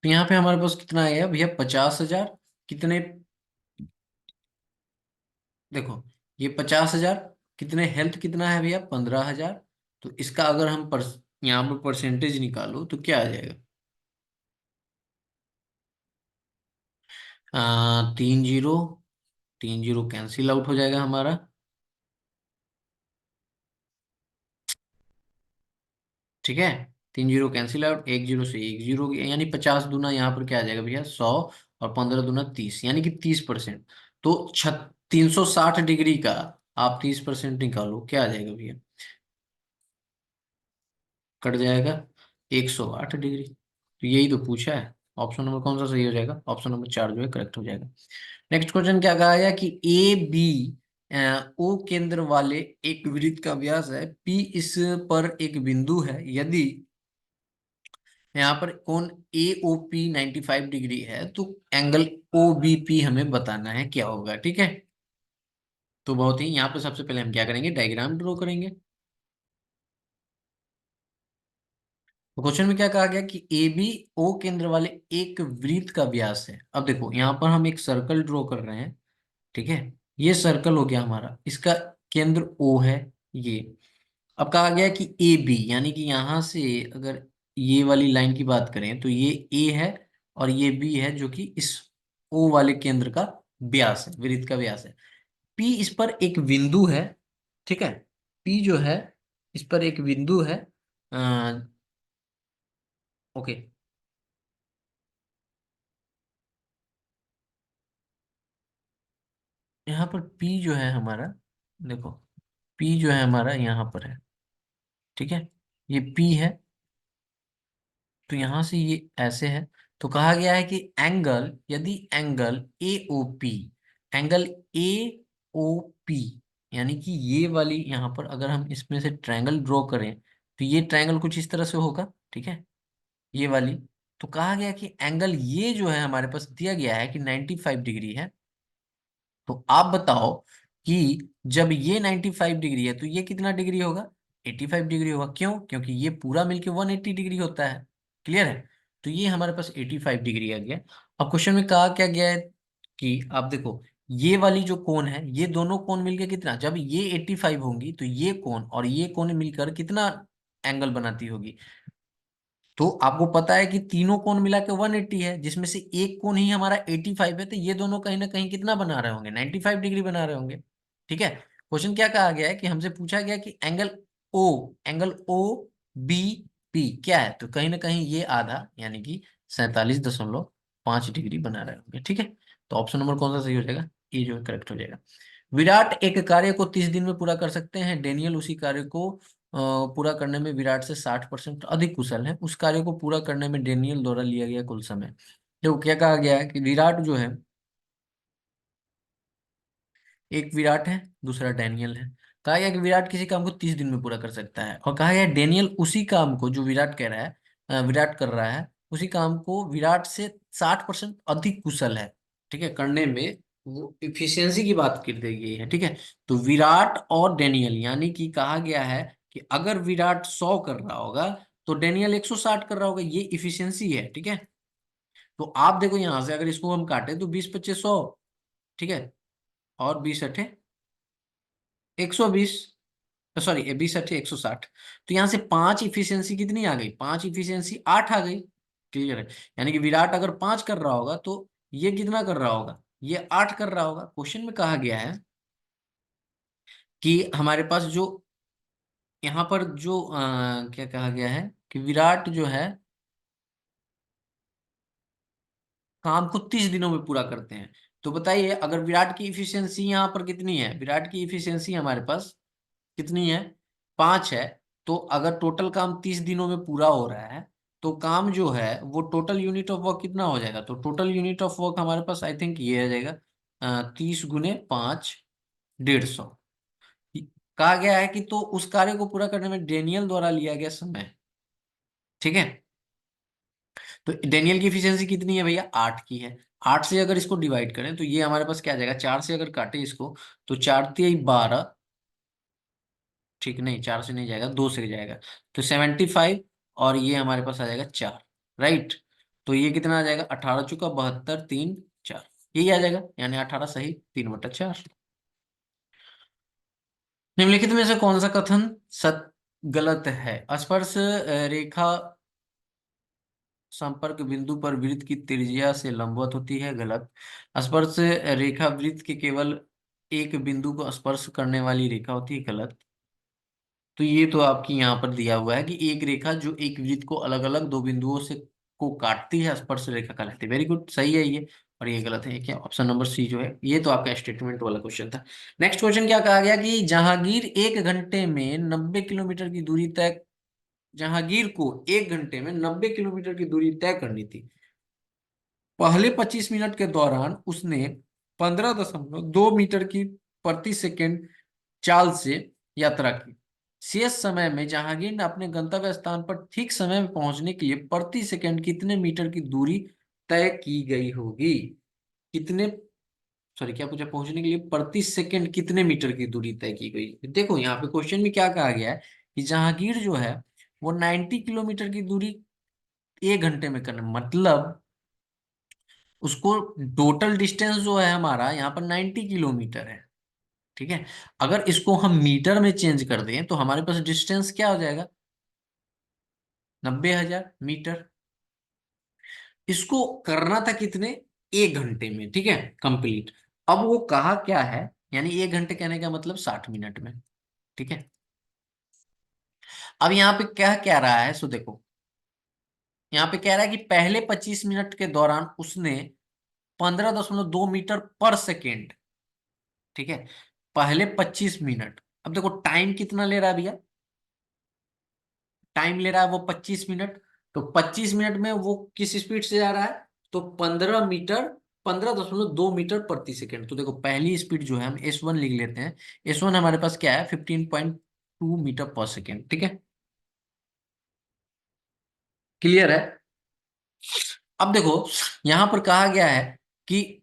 S1: तो यहाँ पे हमारे पास कितना आएगा भैया, 50,000, कितने, देखो ये 50,000, कितने हेल्थ कितना है भैया, 15,000। तो इसका अगर हम यहाँ पर परसेंटेज निकालो तो क्या आ जाएगा, 3 जीरो, 3 जीरो कैंसिल आउट हो जाएगा हमारा। ठीक है, 3 जीरो कैंसिल आउट, 1 जीरो से 1 जीरो गया, यानी 50 दूना यहाँ पर क्या आ जाएगा भैया, 100, और 15 दूना 30, यानी कि 30%। तो 360 डिग्री का आप 30% निकालो, क्या आ जाएगा भैया, कट जाएगा 108 डिग्री। तो यही तो पूछा है। ऑप्शन नंबर कौन सा सही हो जाएगा, ऑप्शन नंबर 4 जो है करेक्ट हो जाएगा। नेक्स्ट क्वेश्चन क्या कहा गया कि ए बी ओ केंद्र वाले एक वृत्त का व्यास है पी, इस पर एक बिंदु है, यदि यहाँ पर कोण ए ओ पी 95 डिग्री है तो एंगल ओ बी पी हमें बताना है क्या होगा, ठीक है। तो बहुत ही यहाँ पे सबसे पहले हम क्या करेंगे, डायग्राम ड्रॉ करेंगे। तो क्वेश्चन में क्या कहा गया कि ए बी ओ केंद्र वाले एक वृत्त का व्यास है। अब देखो यहाँ पर हम एक सर्कल ड्रॉ कर रहे हैं, ठीक है। ये सर्कल हो गया हमारा, इसका केंद्र ओ है ये। अब कहा गया कि ए बी, यानी कि यहाँ से अगर ये वाली लाइन की बात करें तो ये ए है, और ये बी है, जो कि इस ओ वाले केंद्र का व्यास है, वृत्त का व्यास है। पी इस पर एक बिंदु है, ठीक है। पी जो है इस पर एक बिंदु है। ओके, यहाँ पर पी जो है हमारा, देखो पी जो है हमारा यहाँ पर है, ठीक है। ये पी है, तो यहां से ये ऐसे है। तो कहा गया है कि एंगल, यदि angle A O P, angle A O P, यानी कि ये वाली यहाँ पर अगर हम इसमें से ट्रायंगल ड्रॉ करें तो ये ट्रायंगल कुछ इस तरह से होगा, ठीक है, ये वाली। तो कहा गया कि एंगल ये जो है हमारे पास दिया गया है कि 95 डिग्री है। तो आप बताओ कि जब ये 95 डिग्री है तो ये कितना डिग्री होगा, 85 डिग्री होगा। क्यों, क्योंकि ये पूरा मिलके 180 डिग्री होता है। क्लियर है। तो ये हमारे पास 85 डिग्री आ गया। अब क्वेश्चन में कहा क्या गया है कि आप देखो ये वाली जो कोण है, ये दोनों कोण मिलके कितना, जब ये 85 होंगी तो ये कोण और ये कोण मिलकर कितना एंगल बनाती होगी। तो आपको पता है कि तीनों कोण मिला के 180 है, जिसमें से एक कोण ही हमारा 85 है, तो ये दोनों कहीं ना कहीं कितना बना रहे होंगे, 95 डिग्री बना रहे होंगे। ठीक है। क्वेश्चन क्या कहा गया है कि हमसे पूछा गया कि एंगल ओ बी पी क्या है, तो कहीं ना कहीं ये आधा, यानी कि 47.5 डिग्री बना रहे होंगे, ठीक है। तो ऑप्शन नंबर कौन सा सही हो जाएगा, ये जो करेक्ट हो जाएगा। विराट एक कार्य को 30 दिन में पूरा कर सकते हैं, डेनियल उसी कार्य को पूरा करने में विराट से 60% अधिक कुशल है। उस कार्य को पूरा करने में डेनियल द्वारा लिया गया कुल समय, देखो क्या कहा गया है कि विराट जो है, एक विराट है, दूसरा डेनियल है। कहा गया कि विराट किसी काम को 30 दिन में पूरा कर सकता है, और कहा गया डेनियल उसी काम को, जो विराट कह रहा है, विराट कर रहा है, उसी काम को विराट से 60% अधिक कुशल है, ठीक है, करने में। वो इफिशियंसी की बात कर दी गई है, ठीक है। तो विराट और डेनियल, यानी कि कहा गया है कि अगर विराट 100 कर रहा होगा तो डेनियल 160 कर रहा होगा, ये इफिशियंसी है, ठीक है। तो आप देखो यहां से अगर इसको हम काटे तो 20, 25, 100, ठीक है, और 20, 8, 120, सॉरी 20, 8, 160। तो यहां से 5 इफिशियंसी कितनी आ गई, 5 इफिशियंसी 8 आ गई। क्लियर है? यानी कि विराट अगर 5 कर रहा होगा तो ये कितना कर रहा होगा, ये 8 कर रहा होगा। क्वेश्चन में कहा गया है कि हमारे पास जो यहाँ पर जो क्या कहा गया है कि विराट जो है काम को 30 दिनों में पूरा करते हैं। तो बताइए, अगर विराट की इफिशियंसी यहाँ पर कितनी है, विराट की इफिशियंसी हमारे पास कितनी है, 5 है। तो अगर टोटल काम 30 दिनों में पूरा हो रहा है तो काम जो है वो टोटल यूनिट ऑफ वर्क कितना हो जाएगा, तो टोटल यूनिट ऑफ वर्क हमारे पास आई थिंक ये आ जाएगा 30 × 5 150। कहा गया है कि तो उस कार्य को पूरा करने में डेनियल द्वारा लिया गया समय, ठीक है। तो डेनियल की इफिशियंसी कितनी है भैया, 8 की है। 8 से अगर इसको डिवाइड करें तो ये हमारे पास क्या आ जाएगा, 4 से अगर काटे इसको तो 4×3 = 12, ठीक नहीं, 4 से नहीं जाएगा, 2 से जाएगा, तो 75। और ये हमारे पास आ जाएगा 4, राइट। तो ये कितना आ जाएगा, 18×4 = 72, 3 4, यही आ जाएगा, यानी 18 सही, 3/4। निम्नलिखित में से कौन सा कथन सत गलत है। स्पर्श रेखा संपर्क बिंदु पर वृत्त की त्रिज्या से लंबवत होती है, गलत। स्पर्श रेखा वृत्त के केवल एक बिंदु को स्पर्श करने वाली रेखा होती है, गलत। तो ये तो आपकी यहाँ पर दिया हुआ है कि एक रेखा जो एक वृत्त को अलग अलग दो बिंदुओं से को काटती है स्पर्श रेखा कहलाती है। वेरी गुड, सही है ये। और ये गलत है, क्या ऑप्शन नंबर सी जो है, ये तो आपका स्टेटमेंट वाला क्वेश्चन था। नेक्स्ट क्वेश्चन क्या कहा गया कि जहांगीर 1 घंटे में 90 किलोमीटर की दूरी तय, जहांगीर को 1 घंटे में 90 किलोमीटर की दूरी तय करनी थी। पहले 25 मिनट के दौरान उसने 15.2 मीटर की प्रति सेकेंड चाल से यात्रा की। शेष समय में जहांगीर ने अपने गंतव्य स्थान पर ठीक समय में पहुंचने के लिए प्रति सेकंड कितने मीटर की दूरी तय की गई होगी। कितने, सॉरी क्या पूछा, पहुंचने के लिए प्रति सेकंड कितने मीटर की दूरी तय की गई। देखो यहाँ पे क्वेश्चन में क्या कहा गया है कि जहांगीर जो है वो 90 किलोमीटर की दूरी 1 घंटे में करना, मतलब उसको टोटल डिस्टेंस जो है हमारा यहाँ पर 90 किलोमीटर है, ठीक है। अगर इसको हम मीटर में चेंज कर दें तो हमारे पास डिस्टेंस क्या हो जाएगा, 90,000 मीटर। इसको करना था कितने, 1 घंटे में, ठीक है, कंप्लीट। अब वो कहा क्या है, यानी 1 घंटे कहने का मतलब 60 मिनट में, ठीक है। अब यहाँ पे क्या कह रहा है, सो देखो, यहाँ पे कह रहा है कि पहले 25 मिनट के दौरान उसने 15.2 मीटर पर सेकेंड, ठीक है, पहले 25 मिनट। अब देखो टाइम कितना ले रहा है भैया, टाइम ले रहा है वो 25 मिनट। तो 25 मिनट में वो किस स्पीड से जा रहा है, तो 15 मीटर, 15.2 मीटर प्रति सेकेंड। तो देखो पहली स्पीड जो है हम S1 लिख लेते हैं। S1 हमारे पास क्या है, 15.2 मीटर पर सेकेंड, ठीक है, क्लियर है। अब देखो यहां पर कहा गया है कि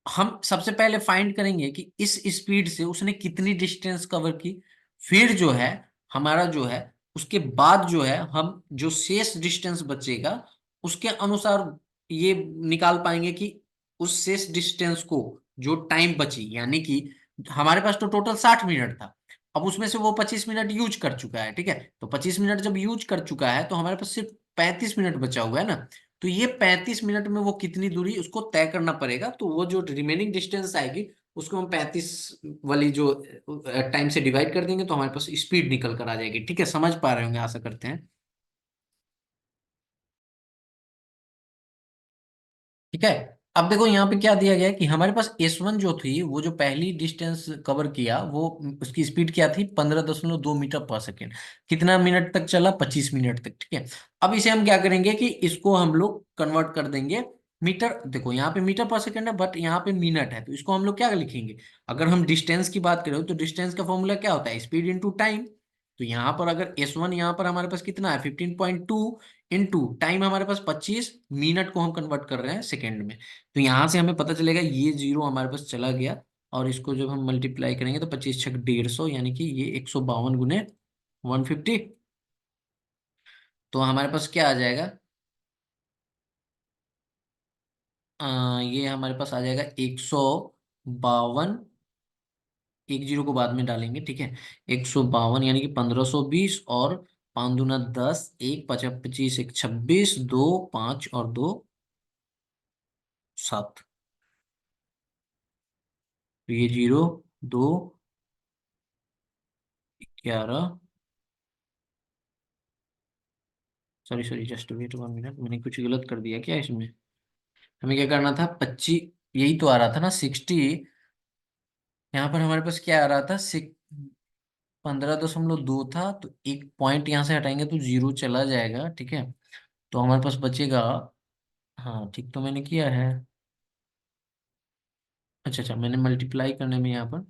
S1: हम सबसे पहले फाइंड करेंगे कि इस स्पीड से उसने कितनी डिस्टेंस कवर की। फिर जो है हमारा जो है उसके बाद जो है हम जो शेष डिस्टेंस बचेगा उसके अनुसार ये निकाल पाएंगे कि उस शेष डिस्टेंस को जो टाइम बची, यानी कि हमारे पास तो टोटल 60 मिनट था, अब उसमें से वो 25 मिनट यूज कर चुका है, ठीक है। तो 25 मिनट जब यूज कर चुका है तो हमारे पास सिर्फ 35 मिनट बचा हुआ है ना। तो ये 35 मिनट में वो कितनी दूरी उसको तय करना पड़ेगा, तो वो जो रिमेनिंग डिस्टेंस आएगी उसको हम 35 वाली जो टाइम से डिवाइड कर देंगे तो हमारे पास स्पीड निकल कर आ जाएगी, ठीक है। समझ पा रहे होंगे, आशा करते हैं, ठीक है। अब देखो यहाँ पे क्या दिया गया है कि हमारे पास S1 जो थी, वो जो पहली डिस्टेंस कवर किया वो, उसकी स्पीड क्या थी, 15.2 मीटर पर सेकेंड। कितना मिनट तक चला, 25 मिनट तक, ठीक है। अब इसे हम क्या करेंगे कि इसको हम लोग कन्वर्ट कर देंगे मीटर। देखो यहाँ पे मीटर पर सेकेंड है बट यहाँ पे मिनट है, तो इसको हम लोग क्या लिखेंगे, अगर हम डिस्टेंस की बात करें तो डिस्टेंस का फॉर्मूला क्या होता है, स्पीड इंटू टाइम। तो यहाँ पर अगर S1 यहाँ पर हमारे पास कितना है, 15.2, इंटू टाइम हमारे पास 25 मिनट को हम कन्वर्ट कर रहे हैं सेकेंड में। तो यहां से हमें पता चलेगा ये जीरो हमारे पास चला गया, और इसको जब हम मल्टीप्लाई करेंगे तो 25×6 = 150, यानी कि ये 152 × 150। तो हमारे पास क्या आ जाएगा, ये हमारे पास आ जाएगा 152, एक जीरो को बाद में डालेंगे, ठीक है, 152 यानी कि 1520 और पाँच दूना 10, एक पचा 25, एक 26, दो 5 और दो 7। तो ये 0, 2, 11। Sorry sorry, just wait 1 minute, मैंने कुछ गलत कर दिया क्या इसमें? हमें क्या करना था? 25, यही तो आ रहा था ना 60। यहाँ पर हमारे पास क्या आ रहा था? 15.2 था, तो एक पॉइंट यहाँ से हटाएंगे तो 0 चला जाएगा, ठीक है। तो हमारे पास बचेगा। हाँ ठीक, तो मैंने किया है। अच्छा अच्छा, मैंने मल्टीप्लाई करने में यहाँ पर,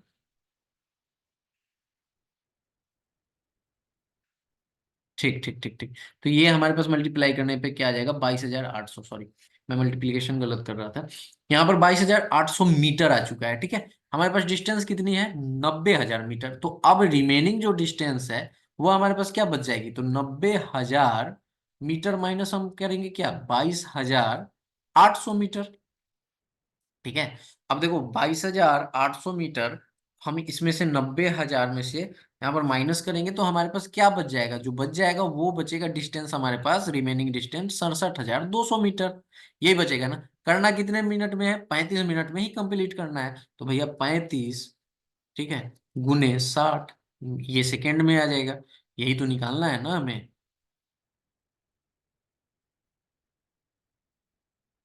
S1: ठीक ठीक ठीक ठीक। तो ये हमारे पास मल्टीप्लाई करने पे क्या आ जाएगा? 22,800। सॉरी, मैं मल्टीप्लिकेशन गलत कर रहा था। यहाँ पर 22,800 मीटर आ चुका है, ठीक है। हमारे पास डिस्टेंस कितनी है? 90,000 मीटर। तो अब रिमेनिंग जो डिस्टेंस है वो हमारे पास क्या बच जाएगी? तो 90,000 मीटर माइनस हम करेंगे क्या? 22,800 मीटर, ठीक है। अब देखो 22,800 मीटर, हम इसमें से 90,000 में से यहाँ पर माइनस करेंगे तो हमारे पास क्या बच जाएगा? जो बच जाएगा वो बचेगा डिस्टेंस हमारे पास, रिमेनिंग डिस्टेंस 67,200 मीटर। यही बचेगा ना। करना कितने मिनट में है? 35 मिनट में ही कंप्लीट करना है। तो भैया 35, ठीक है, गुने 60, ये सेकेंड में आ जाएगा। यही तो निकालना है ना हमें,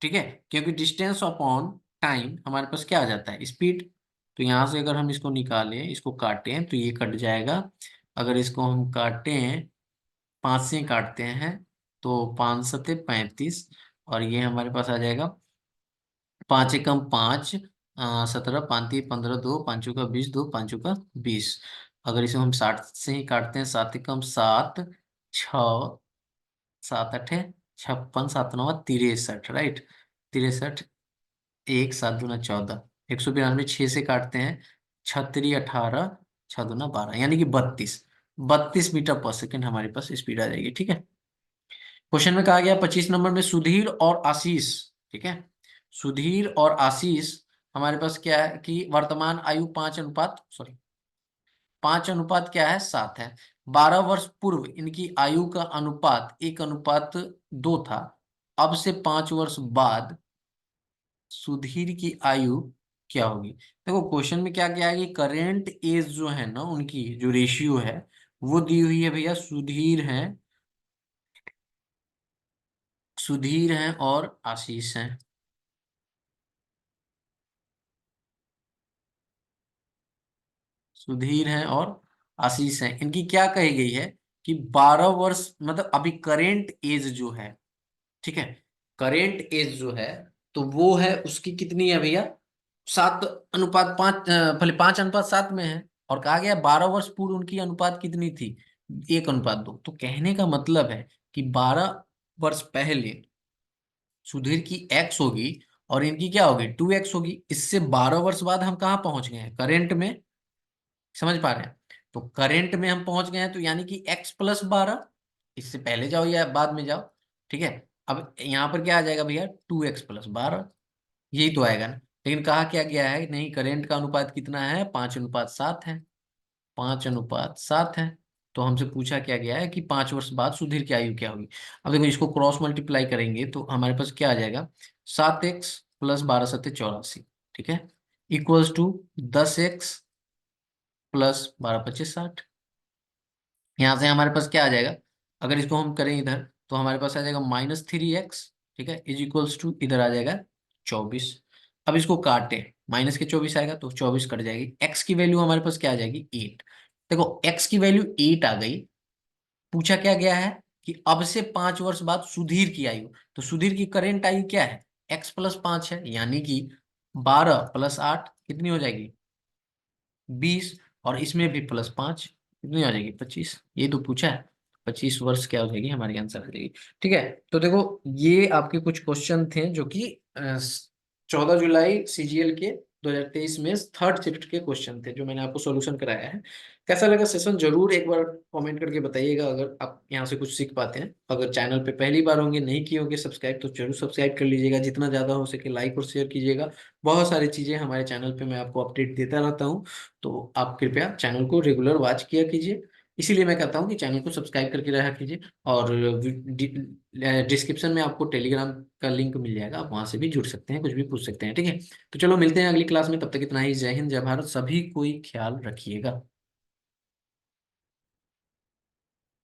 S1: ठीक है। क्योंकि डिस्टेंस अपॉन टाइम हमारे पास क्या आ जाता है? स्पीड। तो यहां से अगर हम इसको निकालें, इसको काटें तो ये कट जाएगा। अगर इसको हम काटें, 5 से काटते हैं तो 5 सते 35, और ये हमारे पास आ जाएगा 5 एकम 5, 17, 5 3 15, दो पाँचों का 20, दो पाँचों का 20। अगर इसे हम 60 से ही काटते हैं, 7 एकम 7, 6, 7 8 56, 7 9 63, राइट। 63, एक 7 दूना 14, 192, 6 से काटते हैं, 6 3 18, 6 दूना 12, यानी कि 32 मीटर पर सेकेंड हमारे पास स्पीड आ जाएगी, ठीक है। क्वेश्चन में कहा गया 25 नंबर में सुधीर और आशीष, ठीक है। सुधीर और आशीष, हमारे पास क्या है कि वर्तमान आयु 5 अनुपात क्या है? 7 है। 12 वर्ष पूर्व इनकी आयु का अनुपात 1:2 था। अब से 5 वर्ष बाद सुधीर की आयु क्या होगी? देखो क्वेश्चन में क्या क्या है कि करेंट एज जो है ना, उनकी जो रेशियो है वो दी हुई है भैया। सुधीर हैं और आशीष हैं। सुधीर हैं और आशीष हैं, इनकी क्या कही गई है कि 12 वर्ष, मतलब अभी करेंट एज जो है, ठीक है, करेंट एज जो है तो वो है उसकी कितनी है भैया? 7:5, भले 5:7 में है। और कहा गया 12 वर्ष पूर्व उनकी अनुपात कितनी थी? 1:2। तो कहने का मतलब है कि 12 वर्ष पहले सुधीर की एक्स होगी और इनकी क्या होगी? 2x होगी। इससे 12 वर्ष बाद हम कहाँ पहुंच गए हैं? करेंट में। समझ पा रहे हैं? तो करंट में हम पहुंच गए हैं, तो यानी कि x+12। इससे पहले जाओ या बाद में जाओ, ठीक है। अब यहाँ पर क्या आ जाएगा भैया? 2x+12, यही तो आएगा ना। लेकिन कहा क्या गया है? नहीं, करंट का अनुपात कितना है? 5:7 है। 5:7 है। तो हमसे पूछा क्या गया है कि 5 वर्ष बाद सुधीर की आयु क्या होगी। अब देखो इसको क्रॉस मल्टीप्लाई करेंगे तो हमारे पास क्या आ जाएगा? 7x+12 = 84, ठीक है, इक्वल्स टू 10x+12 = 25 60। यहाँ से हमारे पास क्या आ जाएगा? अगर इसको हम करें इधर तो हमारे पास आ जाएगा -3x, ठीक है, इज इक्वल्स टू इधर आ जाएगा 24। अब इसको काटे, माइनस के 24 आएगा तो 24 कट जाएगी। x की वैल्यू हमारे पास क्या आ जाएगी? 8। देखो x की वैल्यू 8 आ गई। पूछा क्या गया है कि अब से 5 वर्ष बाद सुधीर की आयु। तो सुधीर की करेंट आयु क्या है? x+5 है, यानी कि 12+8 कितनी हो जाएगी? 20। और इसमें भी +5 कितनी आ जाएगी? 25। ये तो पूछा है। 25 वर्ष क्या हो जाएगी? हमारी आंसर आ जाएगी, ठीक है। तो देखो ये आपके कुछ क्वेश्चन थे जो कि 14 जुलाई सीजीएल के 2023 में थर्ड शिफ्ट के क्वेश्चन थे, जो मैंने आपको सॉल्यूशन कराया है। कैसा लगा सेशन जरूर एक बार कमेंट करके बताइएगा, अगर आप यहाँ से कुछ सीख पाते हैं। अगर चैनल पे पहली बार होंगे, नहीं किए होंगे सब्सक्राइब, तो जरूर सब्सक्राइब कर लीजिएगा। जितना ज्यादा हो सके लाइक और शेयर कीजिएगा। बहुत सारी चीजें हमारे चैनल पे मैं आपको अपडेट देता रहता हूँ। तो आप कृपया चैनल को रेगुलर वॉच किया कीजिए। इसीलिए मैं कहता हूँ कि चैनल को सब्सक्राइब करके रहा कीजिए। और डिस्क्रिप्शन में आपको टेलीग्राम का लिंक मिल जाएगा, आप वहां से भी जुड़ सकते हैं, कुछ भी पूछ सकते हैं। ठीक है, तो चलो मिलते हैं अगली क्लास में, तब तक इतना ही। जय हिंद, जय भारत, सभी कोई ख्याल रखिएगा।